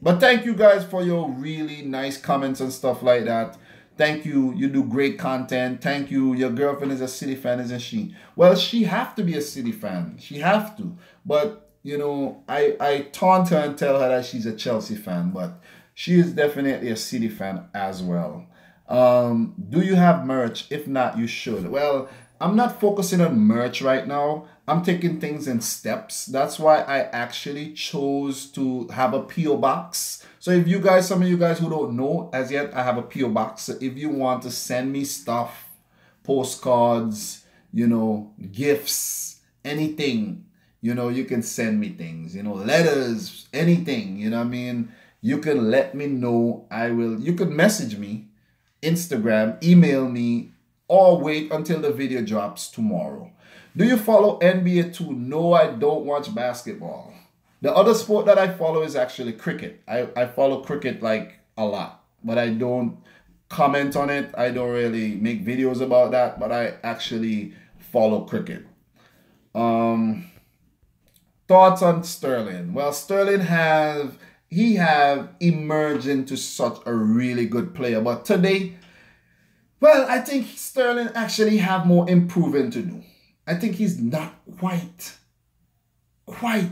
But thank you guys for your really nice comments and stuff like that. Thank you. You do great content. Thank you. Your girlfriend is a City fan, isn't she? Well, she have to be a City fan. She have to. But, you know, I taunt her and tell her that she's a Chelsea fan. But she is definitely a City fan as well. Do you have merch? If not, you should. Well, I'm not focusing on merch right now. I'm taking things in steps. That's why I actually chose to have a P.O. box. So if you guys, some of you guys who don't know as yet, I have a P.O. box. So if you want to send me stuff, postcards, you know, gifts, anything, you know, you can send me things, you know, letters, anything, you know what I mean? You can let me know. You could message me, Instagram, email me, or wait until the video drops tomorrow. Do you follow NBA too? No, I don't watch basketball. The other sport that I follow is actually cricket. I follow cricket like a lot, but I don't comment on it. I don't really make videos about that, but I actually follow cricket. Thoughts on Sterling? Well, Sterling have emerged into such a really good player, but today, well, I think Sterling actually have more improving to do. I think he's not quite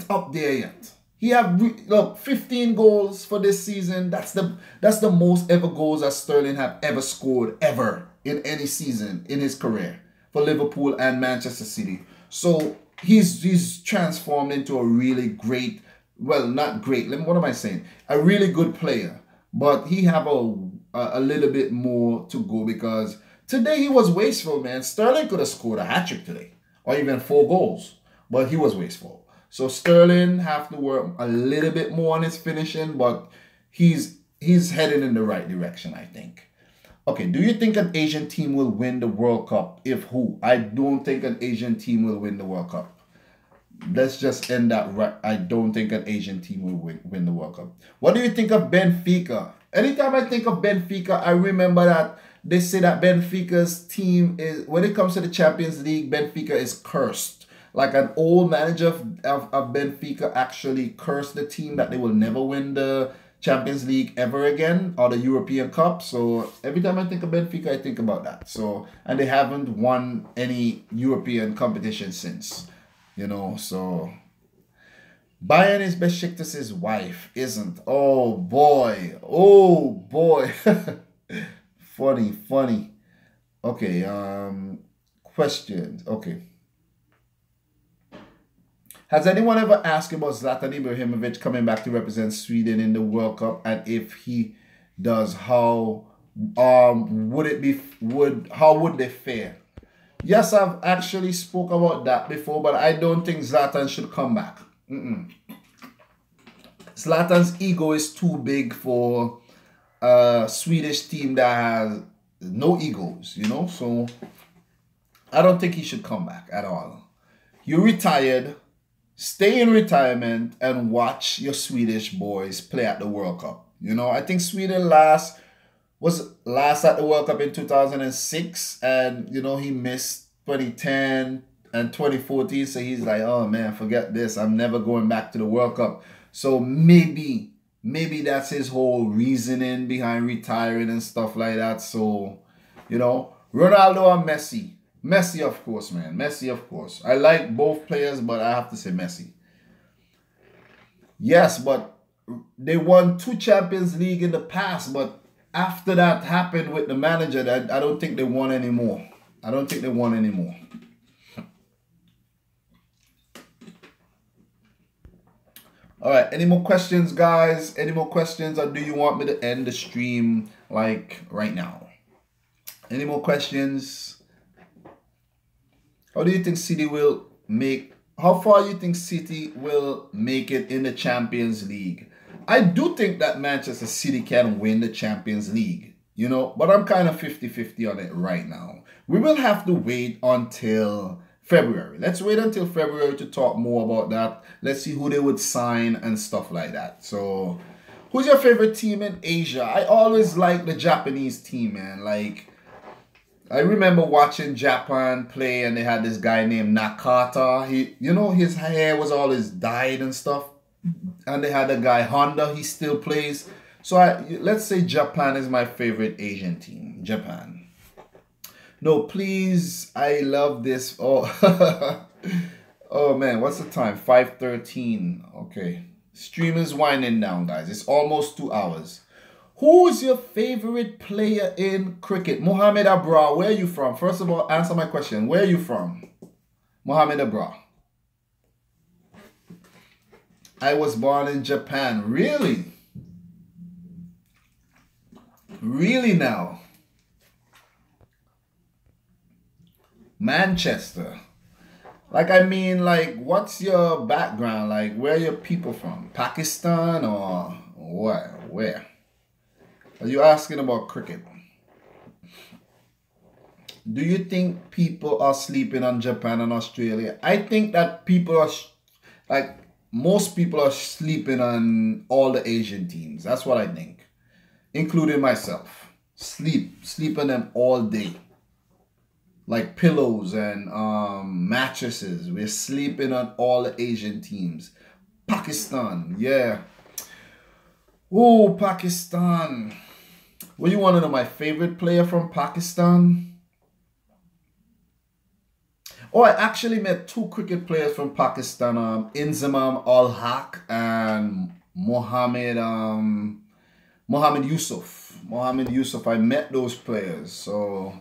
up there yet. He have look 15 goals for this season. That's the most ever goals that Sterling have ever scored ever in any season in his career for Liverpool and Manchester City. So he's transformed into a really great, well, not great. What am I saying? A really good player, but he have a little bit more to go, because today he was wasteful, man. Sterling could have scored a hat-trick today, or even 4 goals, but he was wasteful. So Sterling have to work a little bit more on his finishing, but he's heading in the right direction, I think. Okay, do you think an Asian team will win the World Cup? If who? I don't think an Asian team will win the World Cup. Let's just end that right. I don't think an Asian team will win the World Cup. What do you think of Benfica? Anytime I think of Benfica, I remember that they say that Benfica's team is, when it comes to the Champions League, Benfica is cursed. Like an old manager of Benfica actually cursed the team that they will never win the Champions League ever again, or the European Cup. So every time I think of Benfica, I think about that. So, and they haven't won any European competition since. You know, so Bayern is Besiktas' wife, isn't? Oh boy. Oh boy. Funny. Okay, questions. Okay. Has anyone ever asked about Zlatan Ibrahimovic coming back to represent Sweden in the World Cup? And if he does, how would they fare? Yes, I've actually spoke about that before, but I don't think Zlatan should come back. Zlatan's ego is too big for a Swedish team that has no egos, you know? So I don't think he should come back at all. You retired, stay in retirement and watch your Swedish boys play at the World Cup. You know, I think Sweden was last at the World Cup in 2006, and you know he missed 2010 and 2014, so he's like, oh man, forget this, I'm never going back to the World Cup. So maybe that's his whole reasoning behind retiring and stuff like that. So, you know, Ronaldo or Messi, of course, man. Messi, of course. I like both players, but I have to say Messi. Yes, but they won 2 Champions League in the past, but after that happened with the manager, I don't think they won anymore. All right, any more questions, guys? Any more questions, or do you want me to end the stream like right now? Any more questions? How do you think City will make? How far you think City will make it in the Champions League? I do think that Manchester City can win the Champions League, you know, but I'm kind of 50-50 on it right now. We will have to wait until February. Let's wait until February to talk more about that. Let's see who they would sign and stuff like that. So, who's your favorite team in Asia? I always like the Japanese team, man. Like, I remember watching Japan play, and they had this guy named Nakata. His hair was always dyed and stuff. And they had a guy Honda. He still plays. So let's say Japan is my favorite Asian team. Japan. No, please. I love this. Oh, oh man. What's the time? 5:13. Okay. Stream is winding down, guys. It's almost 2 hours. Who's your favorite player in cricket? Mohamed Abra. Where are you from? First of all, answer my question. Where are you from? Mohamed Abra. I was born in Japan. Really? Really now? Manchester. Like, I mean, like, what's your background? Like, where are your people from? Pakistan or what? Where? Are you asking about cricket? Do you think people are sleeping on Japan and Australia? I think that people are, like, most people are sleeping on all the Asian teams. That's what I think. Including myself. Sleep on them all day. Like pillows and mattresses. We're sleeping on all the Asian teams. Pakistan, yeah. Oh, Pakistan. Well, you want to know my favorite player from Pakistan? Oh, I actually met 2 cricket players from Pakistan, Inzamam Al Haq and Mohammed Yusuf. Mohammed Yusuf, I met those players. So,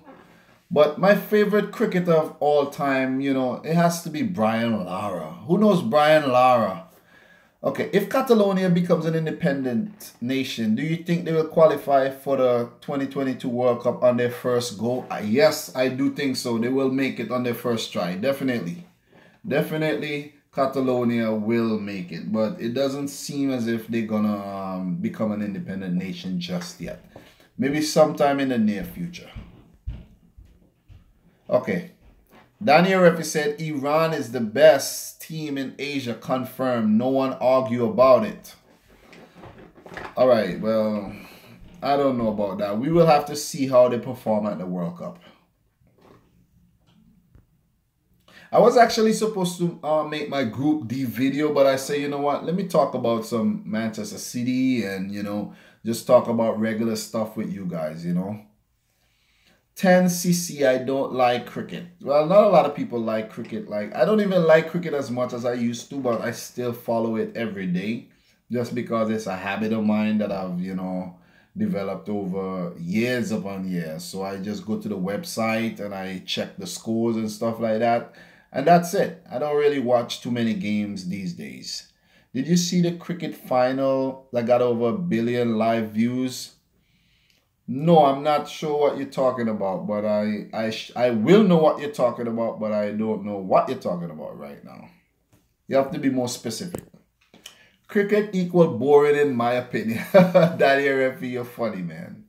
but my favorite cricketer of all time, you know, it has to be Brian Lara. Who knows Brian Lara? Okay, if Catalonia becomes an independent nation, do you think they will qualify for the 2022 World Cup on their first go? Yes, I do think so. They will make it on their first try. Definitely. Catalonia will make it, but it doesn't seem as if they're gonna become an independent nation just yet. Maybe sometime in the near future. Okay. Daniel Refi said Iran is the best team in Asia. Confirmed. No one argue about it. All right. Well, I don't know about that. We will have to see how they perform at the World Cup. I was actually supposed to make my Group D video, but I say, you know what? Let me talk about some Manchester City and, just talk about regular stuff with you guys, 10cc, I don't like cricket. Well, not a lot of people like cricket. Like, I don't even like cricket as much as I used to, but I still follow it every day just because it's a habit of mine that I've, developed over years upon years. So I just go to the website and I check the scores and stuff like that. And that's it. I don't really watch too many games these days. Did you see the cricket final that got over 1 billion live views? No, I'm not sure what you're talking about, but I will know what you're talking about, but I don't know what you're talking about right now. You have to be more specific. Cricket equal boring in my opinion. Daddy Refi, you're funny, man.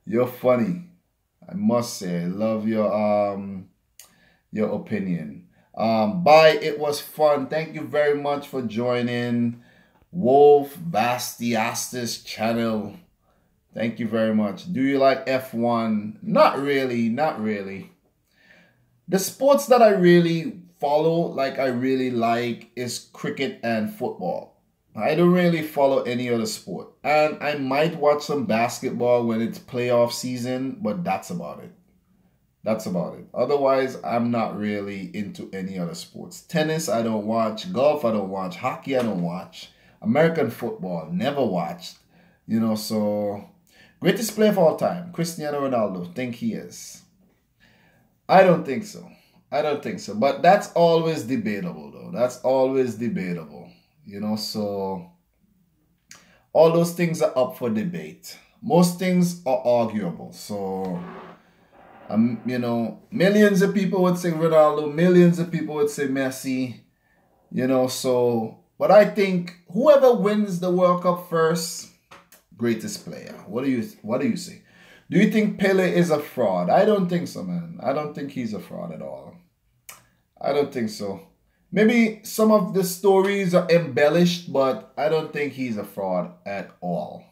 You're funny. I must say, I love your opinion. Bye. It was fun. Thank you very much for joining Wolf Bastiastis channel. Thank you very much. Do you like F1? Not really. Not really. The sports that I really follow, like I really like, is cricket and football. I don't really follow any other sport. And I might watch some basketball when it's playoff season, but that's about it. That's about it. Otherwise, I'm not really into any other sports. Tennis, I don't watch. Golf, I don't watch. Hockey, I don't watch. American football, never watched. So greatest player of all time, Cristiano Ronaldo. Think he is? I don't think so. I don't think so. But that's always debatable, though. That's always debatable. So all those things are up for debate. Most things are arguable. So millions of people would say Ronaldo, millions of people would say Messi, but I think whoever wins the World Cup first, greatest player. What do you say? Do you think Pele is a fraud? I don't think so, man. I don't think he's a fraud at all. I don't think so. Maybe some of the stories are embellished, but I don't think he's a fraud at all.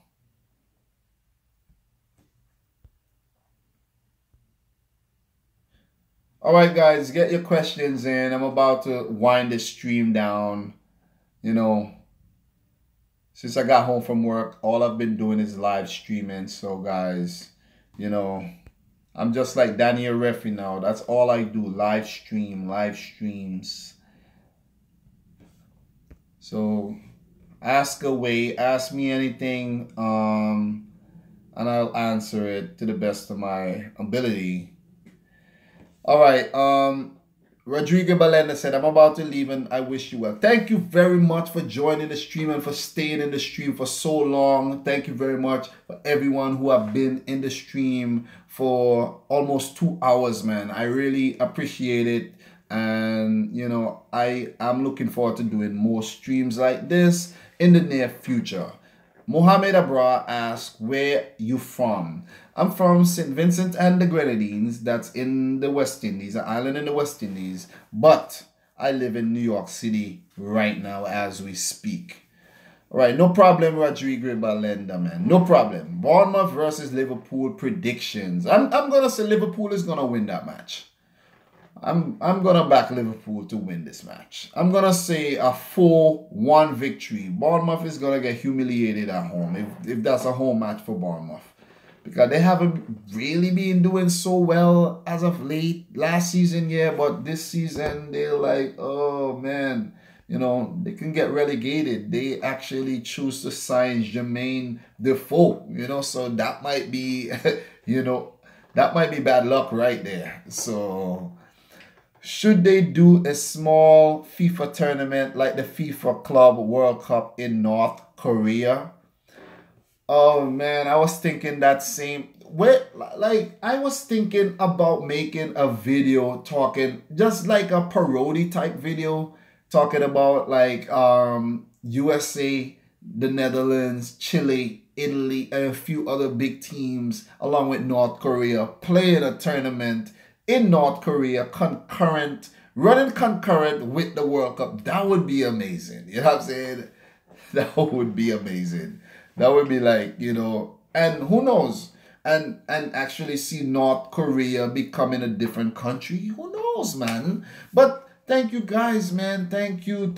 All right, guys, get your questions in. I'm about to wind the stream down. Since I got home from work, all I've been doing is live streaming. So, guys, I'm just like Daniel Refi now. That's all I do, live streams. So, ask away, ask me anything, and I'll answer it to the best of my ability. All right. Rodrigo Balenda said, I'm about to leave and I wish you well. Thank you very much for joining the stream and for staying in the stream for so long. Thank you very much for everyone who have been in the stream for almost 2 hours, man. I really appreciate it. And, I'm looking forward to doing more streams like this in the near future. Mohammed Abra asks, where you from? I'm from St. Vincent and the Grenadines. That's in the West Indies, an island in the West Indies. But I live in New York City right now as we speak. All right, no problem, Rodrigo Balenda, man. No problem. Bournemouth versus Liverpool predictions. I'm going to say Liverpool is going to win that match. I'm going to back Liverpool to win this match. I'm going to say a 4-1 victory. Bournemouth is going to get humiliated at home if that's a home match for Bournemouth. Because they haven't really been doing so well as of late. Last season, yeah, but this season, they're like, oh, man, they can get relegated. They actually choose to sign Jermaine Defoe, so that might be, that might be bad luck right there. So should they do a small FIFA tournament like the FIFA Club World Cup in North Korea? Oh man, I was thinking that same I was thinking about making a video talking just like a parody type video, talking about like USA, the Netherlands, Chile, Italy, and a few other big teams, along with North Korea, playing a tournament in North Korea running concurrent with the World Cup. That would be amazing. You know what I'm saying? That would be amazing. That would be like, and who knows? And actually see North Korea becoming a different country. Who knows, man? But thank you guys, man. Thank you.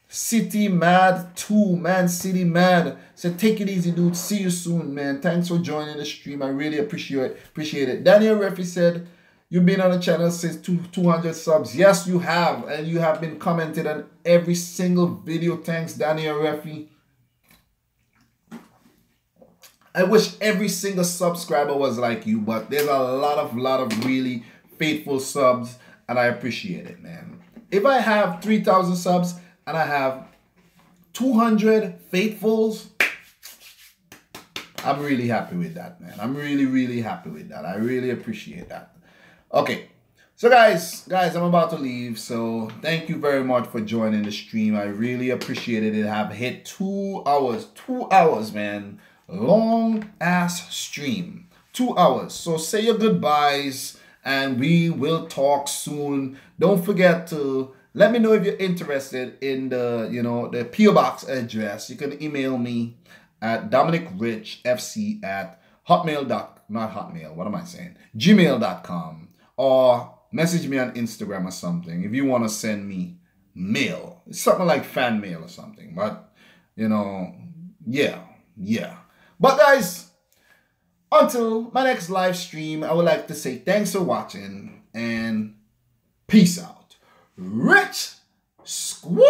City Mad 2, Man City Mad. So take it easy, dude. See you soon, man. Thanks for joining the stream. I really appreciate it. Daniel Refi said, you've been on the channel since 200 subs. Yes, you have. And you have been commented on every single video. Thanks, Daniel Refi. I wish every single subscriber was like you, but there's a lot of really faithful subs, and I appreciate it, man. If I have 3,000 subs and I have 200 faithfuls, I'm really happy with that, man. I'm really happy with that. I really appreciate that. Okay, so guys, I'm about to leave. So thank you very much for joining the stream. I really appreciated it. I've hit 2 hours. 2 hours, man. Long ass stream. 2 hours. So say your goodbyes and we will talk soon. Don't forget to let me know if you're interested in the, the PO Box address. You can email me at DominicRichFC at gmail.com, or message me on Instagram or something if you want to send me mail. It's something like fan mail or something. But, yeah. But guys, until my next live stream, I would like to say thanks for watching and peace out. Rich Squad!